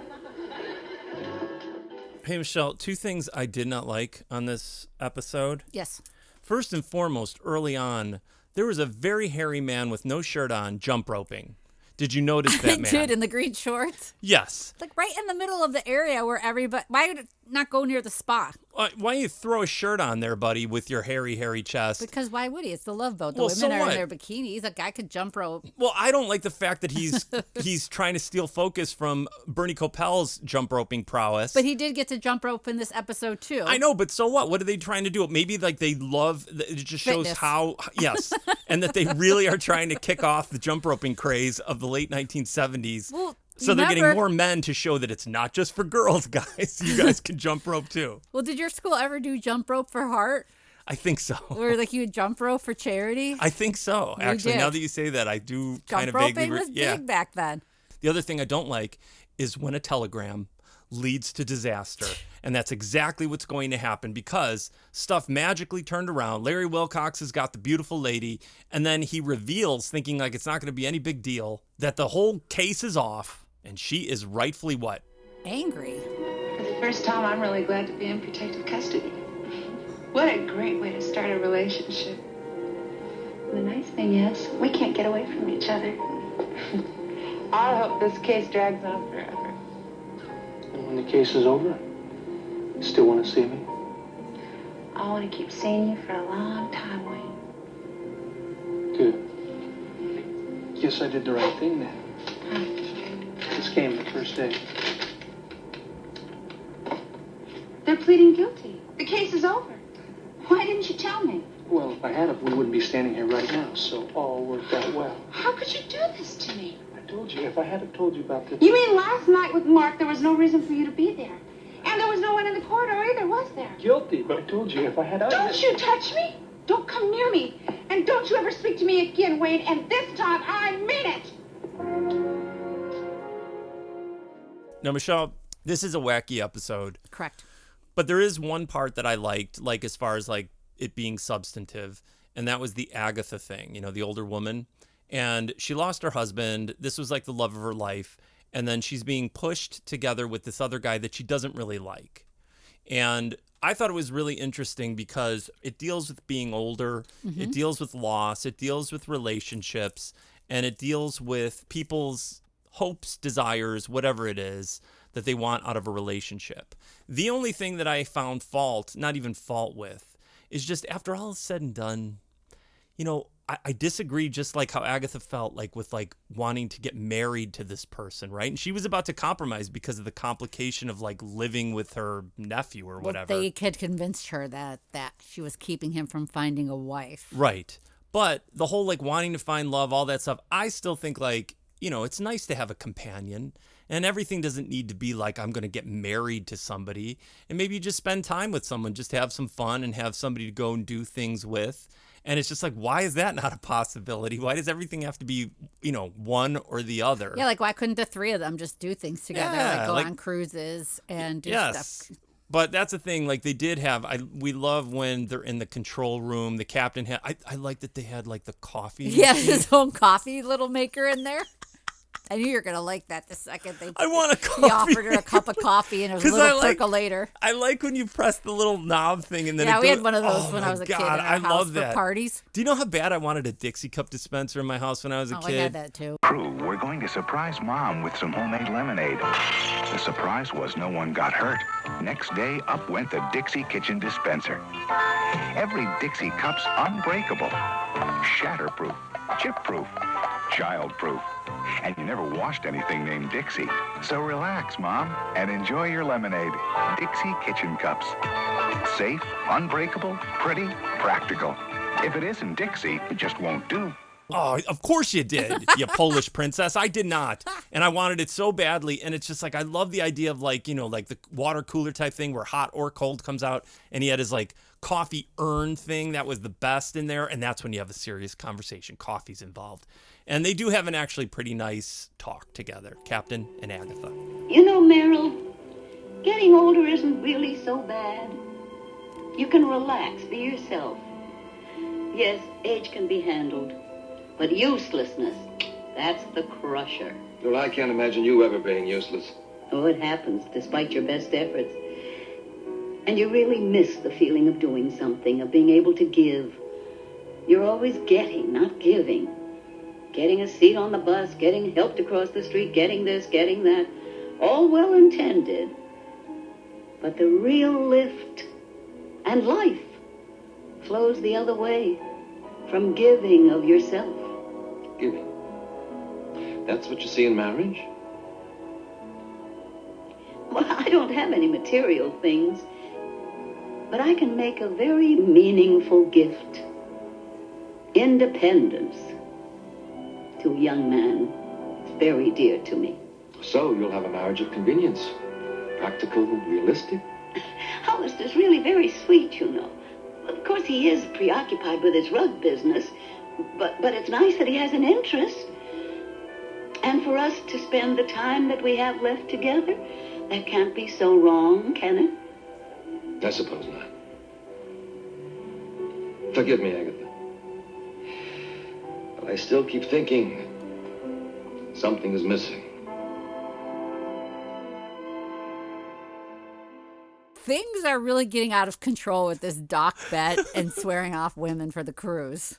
Hey, Michelle, 2 things I did not like on this episode. Yes. First and foremost, early on, there was a very hairy man with no shirt on jump roping. Did you notice that man? I did, in the green shorts. Yes. Like right in the middle of the area where everybody... Why would it not go near the spa? Why don't you throw a shirt on there, buddy, with your hairy, hairy chest? Because why would he? It's the Love Boat. The Well, women so are what? in their bikinis. A guy could jump rope. Well, I don't like the fact that he's trying to steal focus from Bernie Coppell's jump roping prowess. But he did get to jump rope in this episode, too. I know, but so what? What are they trying to do? Maybe like they love, it just shows Fitness. how, yes, and that they really are trying to kick off the jump roping craze of the late 1970s. Well, so they're getting remember- more men to show that it's not just for girls, guys. You guys can jump rope too. Well, did your school ever do jump rope for heart? I think so. Or like you would jump rope for charity? I think so. We Actually, did. now that you say that, I do kind Jump of vaguely. roping was Yeah. big back then. The other thing I don't like is when a telegram leads to disaster. And that's exactly what's going to happen because stuff magically turned around. Larry Wilcox has got the beautiful lady, and then he reveals, thinking like it's not going to be any big deal, that the whole case is off, and she is rightfully what? Angry. For the first time, I'm really glad to be in protective custody. What a great way to start a relationship. The nice thing is, we can't get away from each other. I hope this case drags on forever. And when the case is over, you still want to see me? I want to keep seeing you for a long time, Wayne. Good. Guess I did the right thing then. This came the first day. They're pleading guilty. The case is over. Why didn't you tell me? Well, if I had it, we wouldn't be standing here right now, so all worked out well. How could you do this to me? told you. If I hadn't told you about this... You mean last night with Mark, there was no reason for you to be there? And there was no one in the corridor either, was there? Guilty, but I told you if I had... Don't you touch me! Don't come near me! And don't you ever speak to me again, Wayne, and this time I mean it! Now, Michelle, this is a wacky episode. Correct. But there is one part that I liked, like as far as like it being substantive, and that was the Agatha thing, you know, the older woman. And she lost her husband. This was like the love of her life. And then she's being pushed together with this other guy that she doesn't really like. And I thought it was really interesting because it deals with being older. Mm-hmm. It deals with loss. It deals with relationships. And it deals with people's hopes, desires, whatever it is that they want out of a relationship. The only thing that I found fault, not even fault with, is just after all is said and done, you know, I disagree, just like how Agatha felt like with like wanting to get married to this person, right? And she was about to compromise because of the complication of like living with her nephew or whatever. Well, they had convinced her that she was keeping him from finding a wife. Right. But the whole like wanting to find love, all that stuff, I still think like, you know, it's nice to have a companion, and everything doesn't need to be like I'm going to get married to somebody. And maybe you just spend time with someone, just to have some fun and have somebody to go and do things with. And it's just like, why is that not a possibility? Why does everything have to be, you know, one or the other? Yeah, like why couldn't the three of them just do things together, Yeah, like go on cruises and do stuff? But that's the thing, like they did have, we love when they're in the control room, the captain had, I like that they had like the coffee. Yeah, machine. his own coffee little maker in there. I knew you were going to like that the second I want a coffee he offered her a cup of coffee and it was a little percolator. I like when you press the little knob thing and then yeah, it we goes, had one of those when I was a kid in our I house love for that. parties. Do you know how bad I wanted a Dixie cup dispenser in my house when I was a kid? I had that too. Crew, we're going to surprise Mom with some homemade lemonade. The surprise was no one got hurt. Next day, up went the Dixie kitchen dispenser. Every Dixie cup's unbreakable, shatterproof, chip-proof, child-proof. And you never washed anything named Dixie. So relax, Mom, and enjoy your lemonade. Dixie kitchen cups. Safe, unbreakable, pretty, practical. If it isn't Dixie, it just won't do. Oh, of course you did, you Polish princess. I did not. And I wanted it so badly. And it's just like, I love the idea of like, you know, like the water cooler type thing where hot or cold comes out. And he had his like coffee urn thing. That was the best in there. And that's when you have a serious conversation. Coffee's involved. And they do have an actually pretty nice talk together, Captain and Agatha. You know, Meryl, getting older isn't really so bad. You can relax, be yourself. Yes, age can be handled. But uselessness, that's the crusher. Well, I can't imagine you ever being useless. Oh, it happens, despite your best efforts. And you really miss the feeling of doing something, of being able to give. You're always getting, not giving. Getting a seat on the bus, getting help to cross the street, getting this, getting that. All well intended. But the real lift and life flows the other way, from giving of yourself. Giving. That's what you see in marriage? Well, I don't have any material things, but I can make a very meaningful gift. Independence. To a young man, it's very dear to me. So you'll have a marriage of convenience. Practical, realistic. Hollister's really very sweet, you know. Of course, he is preoccupied with his rug business, but it's nice that he has an interest. And for us to spend the time that we have left together, that can't be so wrong, can it? I suppose not. Forgive me, Agatha. But I still keep thinking something is missing. Things are really getting out of control with this dock bet and swearing off women for the cruise.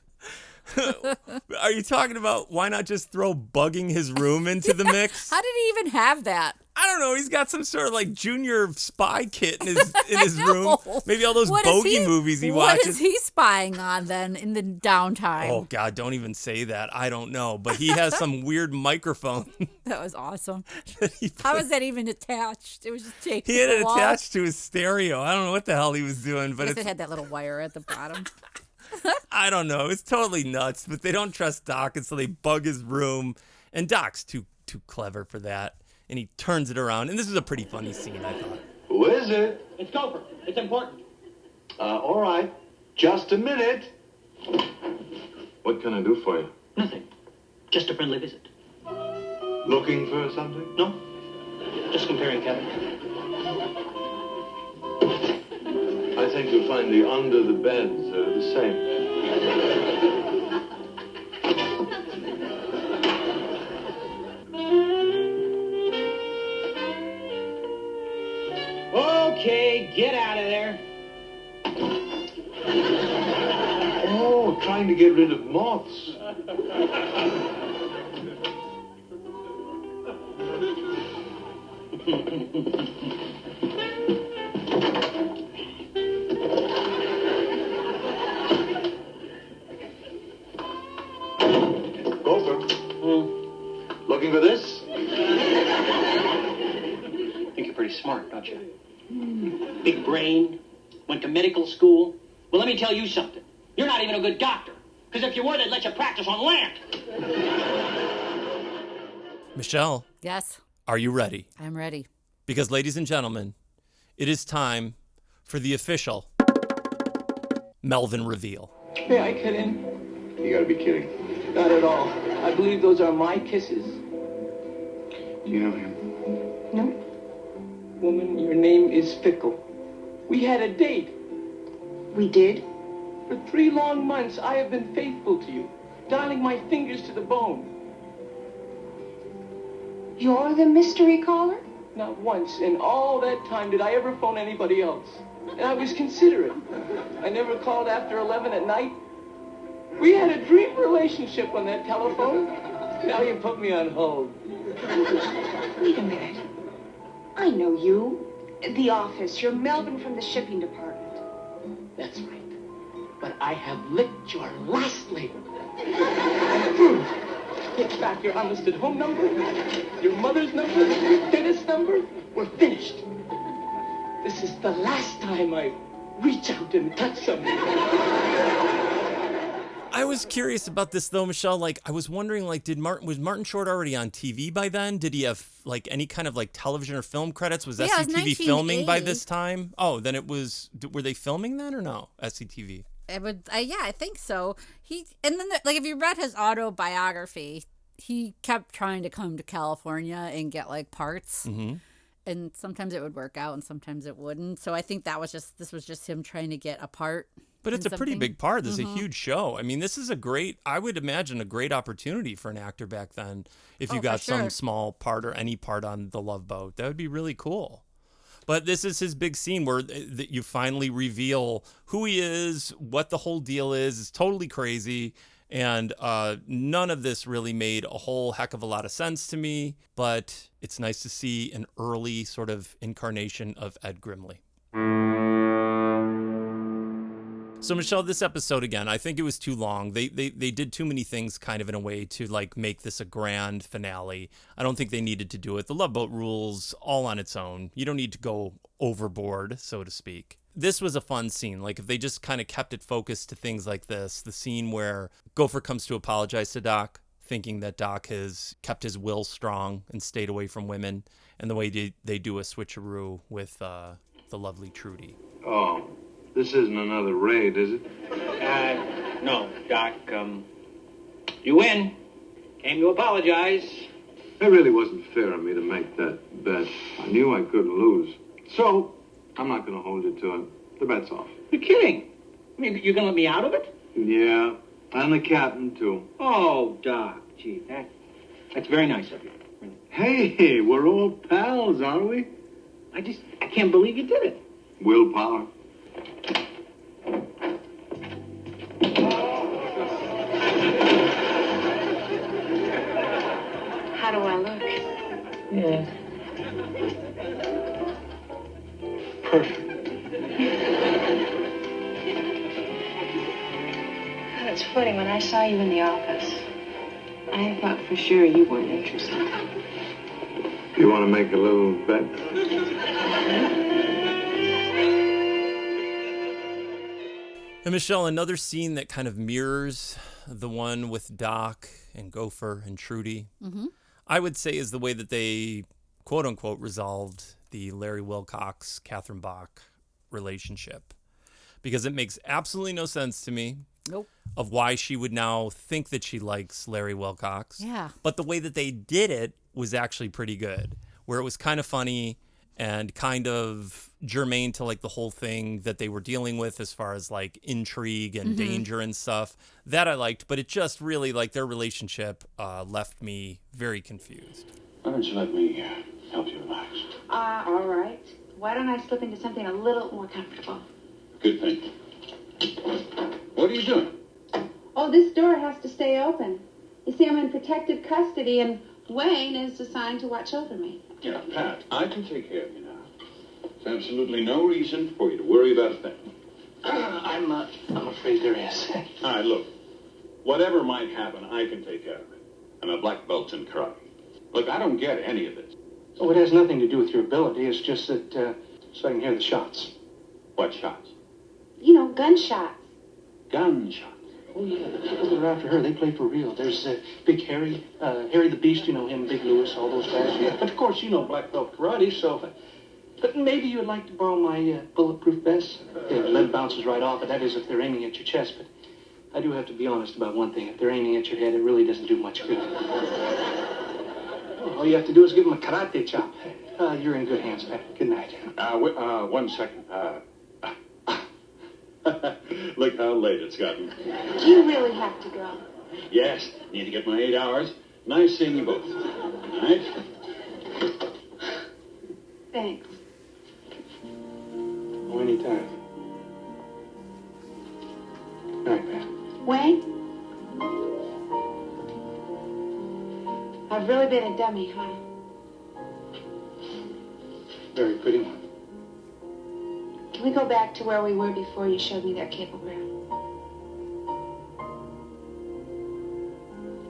Are you talking about why not just throw bugging his room into the mix? How did he even have that? I don't know. He's got some sort of like junior spy kit in his room. Maybe all those bogey movies he watches. What is he spying on then in the downtime? Oh, God, don't even say that. I don't know. But he has some weird microphone. That was awesome. How was that even attached? It was just taped. He had it attached to his stereo. I don't know what the hell he was doing. But it had that little wire at the bottom. I don't know. It's totally nuts. But they don't trust Doc, and so they bug his room. And Doc's too clever for that. And he turns it around. And this is a pretty funny scene, I thought. Who is it? It's Gopher. It's important. All right. Just a minute. What can I do for you? Nothing. Just a friendly visit. Looking for something? No. Just comparing cabinets. I think you'll find the under the beds the same. Okay, get out of there. Oh, trying to get rid of moths. Gopher. Looking for this? Think you're pretty smart, don't you? Big brain, went to medical school. Well, let me tell you something. You're not even a good doctor. Because if you were, they'd let you practice on land. Michelle. Yes. Are you ready? I'm ready. Because, ladies and gentlemen, it is time for the official Melvin reveal. May I cut in? You gotta be kidding. Not at all. I believe those are my kisses. Do you know him? No. Woman, your name is Fickle. We had a date. We did? For 3 long months, I have been faithful to you, dialing my fingers to the bone. You're the mystery caller? Not once in all that time did I ever phone anybody else. And I was considerate. I never called after 11 at night. We had a dream relationship on that telephone. Now you put me on hold. Wait a minute. I know you. The office. You're Melvin from the shipping department. That's right. But I have licked your last label. Get back your unlisted home number, your mother's number, your dentist number. We're finished. This is the last time I reach out and touch somebody. I was curious about this though, Michelle. Like, I was wondering, like, was Martin Short already on TV by then? Did he have like any kind of like television or film credits? Was SCTV filming by this time? Oh, then it was. Were they filming then or no? SCTV. It would, yeah, I think so. And then like if you read his autobiography, he kept trying to come to California and get like parts, and sometimes it would work out and sometimes it wouldn't. So I think this was just him trying to get a part. But it's a pretty big part. This is a huge show. I mean, this is I would imagine a great opportunity for an actor back then if you got some small part or any part on The Love Boat. That would be really cool. But this is his big scene where you finally reveal who he is, what the whole deal is. It's totally crazy. And none of this really made a whole heck of a lot of sense to me. But it's nice to see an early sort of incarnation of Ed Grimley. So, Michelle, this episode, again, I think it was too long. They did too many things kind of in a way to, like, make this a grand finale. I don't think they needed to do it. The Love Boat rules all on its own. You don't need to go overboard, so to speak. This was a fun scene. Like, if they just kind of kept it focused to things like this, the scene where Gopher comes to apologize to Doc, thinking that Doc has kept his will strong and stayed away from women, and the way they do a switcheroo with the lovely Trudy. Oh. This isn't another raid, is it? No, Doc. You win. Came to apologize. It really wasn't fair of me to make that bet. I knew I couldn't lose. So, I'm not going to hold you to it. The bet's off. You're kidding. I mean, you're going to let me out of it? Yeah, and the captain, too. Oh, Doc. Gee, that's very nice of you. Hey, we're all pals, aren't we? I can't believe you did it. Willpower. How do I look? Yeah. Perfect. It's funny, when I saw you in the office, I thought for sure you weren't interested. You want to make a little bet? And Michelle, another scene that kind of mirrors the one with Doc and Gopher and Trudy, Mm-hmm. I would say is the way that they, quote unquote, resolved the Larry Wilcox, Catherine Bach relationship. Because it makes absolutely no sense to me Nope. of why she would now think that she likes Larry Wilcox. Yeah. But the way that they did it was actually pretty good, where it was kind of funny and kind of germane to like the whole thing that they were dealing with as far as like intrigue and danger and stuff. That I liked, but it just really, like, their relationship left me very confused. Why don't you let me help you relax? All right. Why don't I slip into something a little more comfortable? Good thing. What are you doing? Oh, this door has to stay open. You see, I'm in protective custody, and Wayne is assigned to watch over me. Yeah, Pat, I can take care of you now. There's absolutely no reason for you to worry about a thing. I'm afraid there is. All right, look. Whatever might happen, I can take care of it. I'm a black belt in karate. Look, I don't get any of this. Oh, it has nothing to do with your ability. It's just that, so I can hear the shots. What shots? You know, gunshots. Gunshots. Oh, yeah, the people that are after her, they play for real. There's Big Harry, Harry the Beast, you know him, Big Lewis, all those guys. Yeah. But, of course, you know black belt karate, so... But maybe you'd like to borrow my bulletproof vest? Yeah, the lead bounces right off it. That is if they're aiming at your chest. But I do have to be honest about one thing. If they're aiming at your head, it really doesn't do much good. All you have to do is give them a karate chop. You're in good hands, Pat. Good night. 1 second. Look how late it's gotten. Do you really have to go? Yes, need to get my 8 hours. Nice seeing you both. All right? Thanks. Oh, anytime. All right, Pat. Wayne? I've really been a dummy, huh? Very pretty one. Can we go back to where we were before you showed me that cablegram?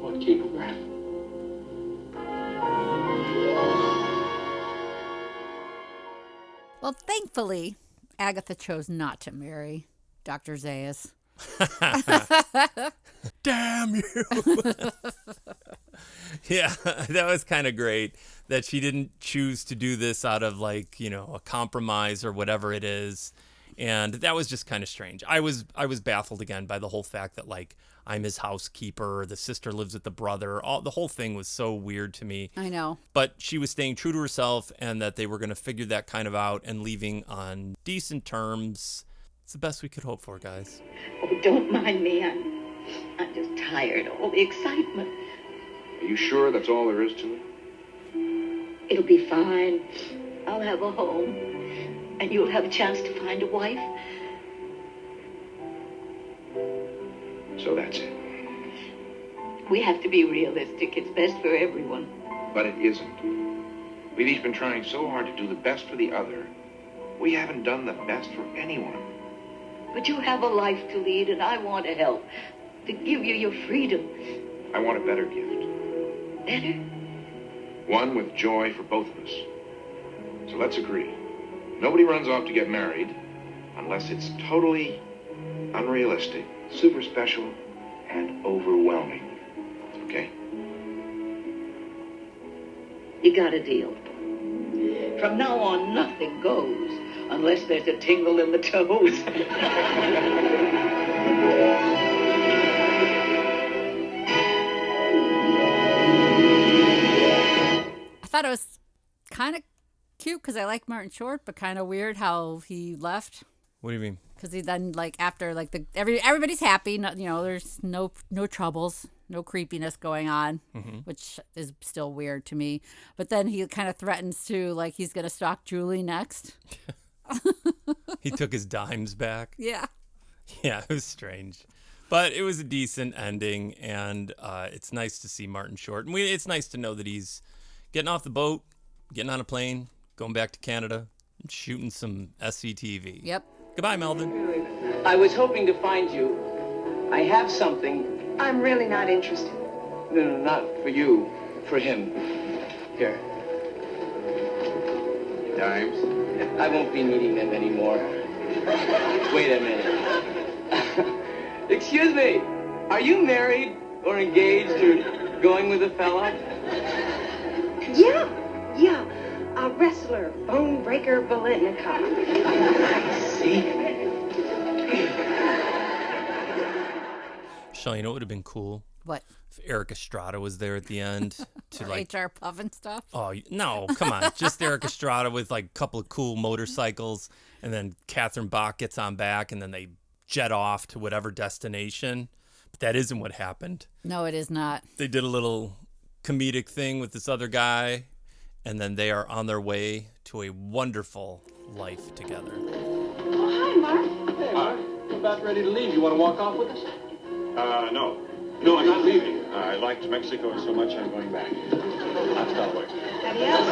What cablegram? Well, thankfully, Agatha chose not to marry Dr. Zayas. Damn you. Yeah, that was kind of great that she didn't choose to do this out of, like, you know, a compromise or whatever it is. And that was just kind of strange. I was baffled again by the whole fact that, like, I'm his housekeeper, the sister lives with the brother. The whole thing was so weird to me. I know. But she was staying true to herself, and that they were going to figure that kind of out and leaving on decent terms. It's the best we could hope for, guys. Oh, don't mind me. I'm just tired. All the excitement. Are you sure that's all there is to it? It'll be fine. I'll have a home. And you'll have a chance to find a wife. So that's it. We have to be realistic. It's best for everyone. But it isn't. We've each been trying so hard to do the best for the other. We haven't done the best for anyone. But you have a life to lead, and I want to help. To give you your freedom. I want a better gift. Better? One with joy for both of us. So let's agree. Nobody runs off to get married unless it's totally unrealistic, super special, and overwhelming. Okay? You got a deal. From now on, nothing goes unless there's a tingle in the toes. I thought it was kind of cute because I like Martin Short, but kind of weird how he left. What do you mean? Because he then, like, after, like, everybody's happy, no, you know, there's no troubles, no creepiness going on, which is still weird to me. But then he kind of threatens to, like, he's going to stalk Julie next. He took his dimes back. Yeah. Yeah, it was strange. But it was a decent ending, and it's nice to see Martin Short. And it's nice to know that he's getting off the boat, getting on a plane, going back to Canada, and shooting some SCTV. Yep. Goodbye, Melvin. I was hoping to find you. I have something. I'm really not interested. No, not for you. For him. Here. Dimes? I won't be needing them anymore. Wait a minute. Excuse me. Are you married or engaged or going with a fella? Yeah. A wrestler, bone breaker, Valentnikov. I see. Michelle, you know what would have been cool? What? If Eric Estrada was there at the end to Or like HR Puff and stuff. Oh no, come on. Just Eric Estrada with like a couple of cool motorcycles, and then Catherine Bach gets on back, and then they jet off to whatever destination. But that isn't what happened. No, it is not. They did a little comedic thing with this other guy, and then they are on their way to a wonderful life together. Oh, hi, Mark. Hey, Mark. We're about ready to leave. You want to walk off with us? No. No, I'm not leaving. I liked Mexico so much I'm going back. Hasta luego. Adios.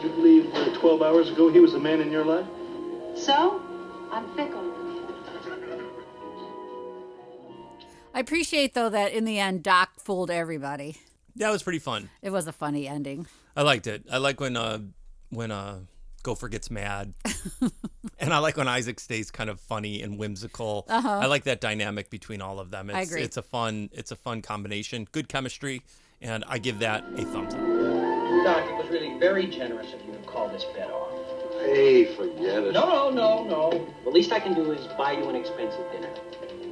Did you believe 12 hours ago he was the man in your life? So? I'm fickle. I appreciate, though, that in the end, Doc fooled everybody. That was pretty fun. It was a funny ending. I liked it. I like when Gopher gets mad. And I like when Isaac stays kind of funny and whimsical. Uh-huh. I like that dynamic between all of them. I agree. It's a fun combination. Good chemistry, and I give that a thumbs up. Doc, it was really very generous of you to call this bet off. Hey, forget it. No. The least I can do is buy you an expensive dinner.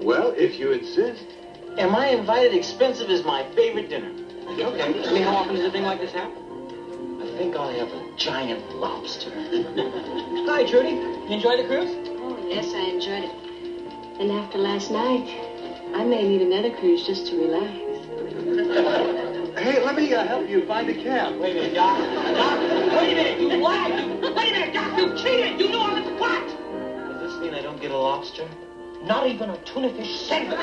Well, if you insist. Am I invited? Expensive is my favorite dinner. Okay. I mean, how often does a thing like this happen? I think I'll have a giant lobster. Hi, Trudy. You enjoy the cruise? Oh, yes, I enjoyed it. And after last night, I may need another cruise just to relax. Hey, let me help you find a cab. Wait a minute, Doc. Doc, wait a minute. You lied. Wait a minute, Doc. You cheated. You knew I was what? Does this mean I don't get a lobster? Not even a tuna fish sandwich.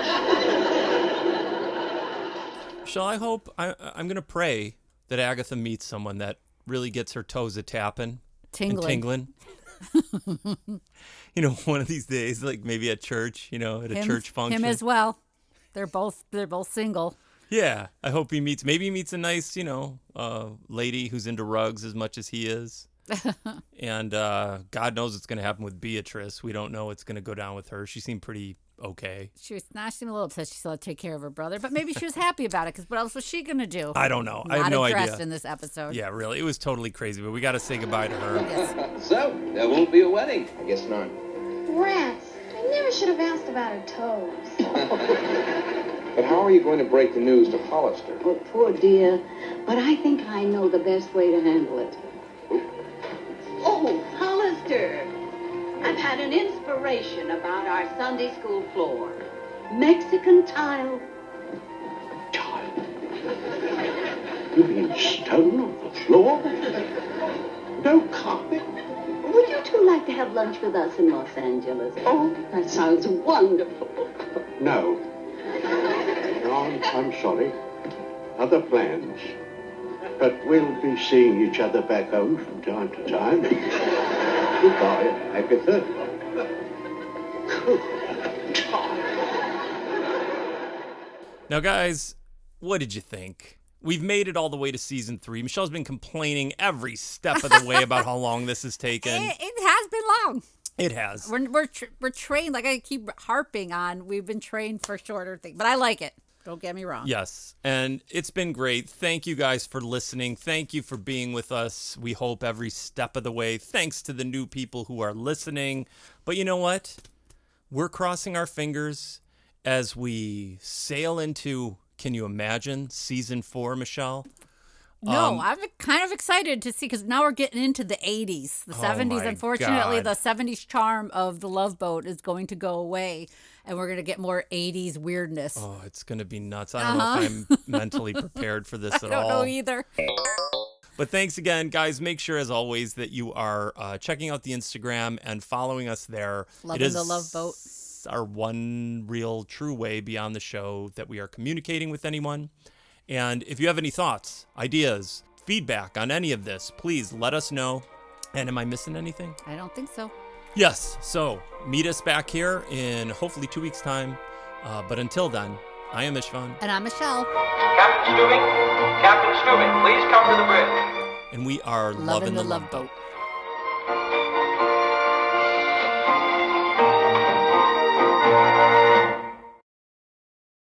Michelle, I hope I'm going to pray that Agatha meets someone that really gets her toes a tapping. Tingling. You know, one of these days, like maybe at church, at a church function. Him as well. They're both single. Yeah, I hope he meets a nice, lady who's into rugs as much as he is. And God knows what's going to happen with Beatrice. We don't know what's going to go down with her. She seemed pretty okay. She seemed a little upset. She still had to take care of her brother, but maybe she was happy about it, because what else was she going to do? I don't know. I have no idea. Not addressed in this episode. Yeah, really. It was totally crazy, but we got to say goodbye to her. Yes. So, there won't be a wedding? I guess not. Rats. I never should have asked about her toes. But how are you going to break the news to Hollister? Oh, poor dear. But I think I know the best way to handle it. Oh, Hollister. I've had an inspiration about our Sunday school floor. Mexican tile. You mean stone on the floor? No carpet? Would you two like to have lunch with us in Los Angeles? Oh, that sounds wonderful. No. No, I'm sorry. Other plans. But we'll be seeing each other back home from time to time. Goodbye, Agatha. Now, guys, what did you think? We've made it all the way to season 3. Michelle's been complaining every step of the way about how long this has taken. It has been long. It has. We're trained, like I keep harping on, we've been trained for shorter things, but I like it. Don't get me wrong. Yes, and it's been great. Thank you guys for listening. Thank you for being with us. We hope every step of the way. Thanks to the new people who are listening. But you know what? We're crossing our fingers as we sail into, can you imagine, season 4, Michelle? No, I'm kind of excited to see, because now we're getting into the 80s. The 70s, unfortunately, God. the 70s charm of The Loveboat is going to go away, and we're going to get more 80s weirdness. Oh, it's going to be nuts. I don't know if I'm mentally prepared for this at all. I don't know either. But thanks again, guys. Make sure, as always, that you are checking out the Instagram and following us there. Lovin The Loveboat. Our one real true way beyond the show that we are communicating with anyone. And if you have any thoughts, ideas, feedback on any of this, please let us know. And am I missing anything? I don't think so. Yes. So meet us back here in hopefully 2 weeks' time. But until then, I am Istvan. And I'm Michelle. Captain Stubing, please come to the bridge. And we are Lovin The Loveboat.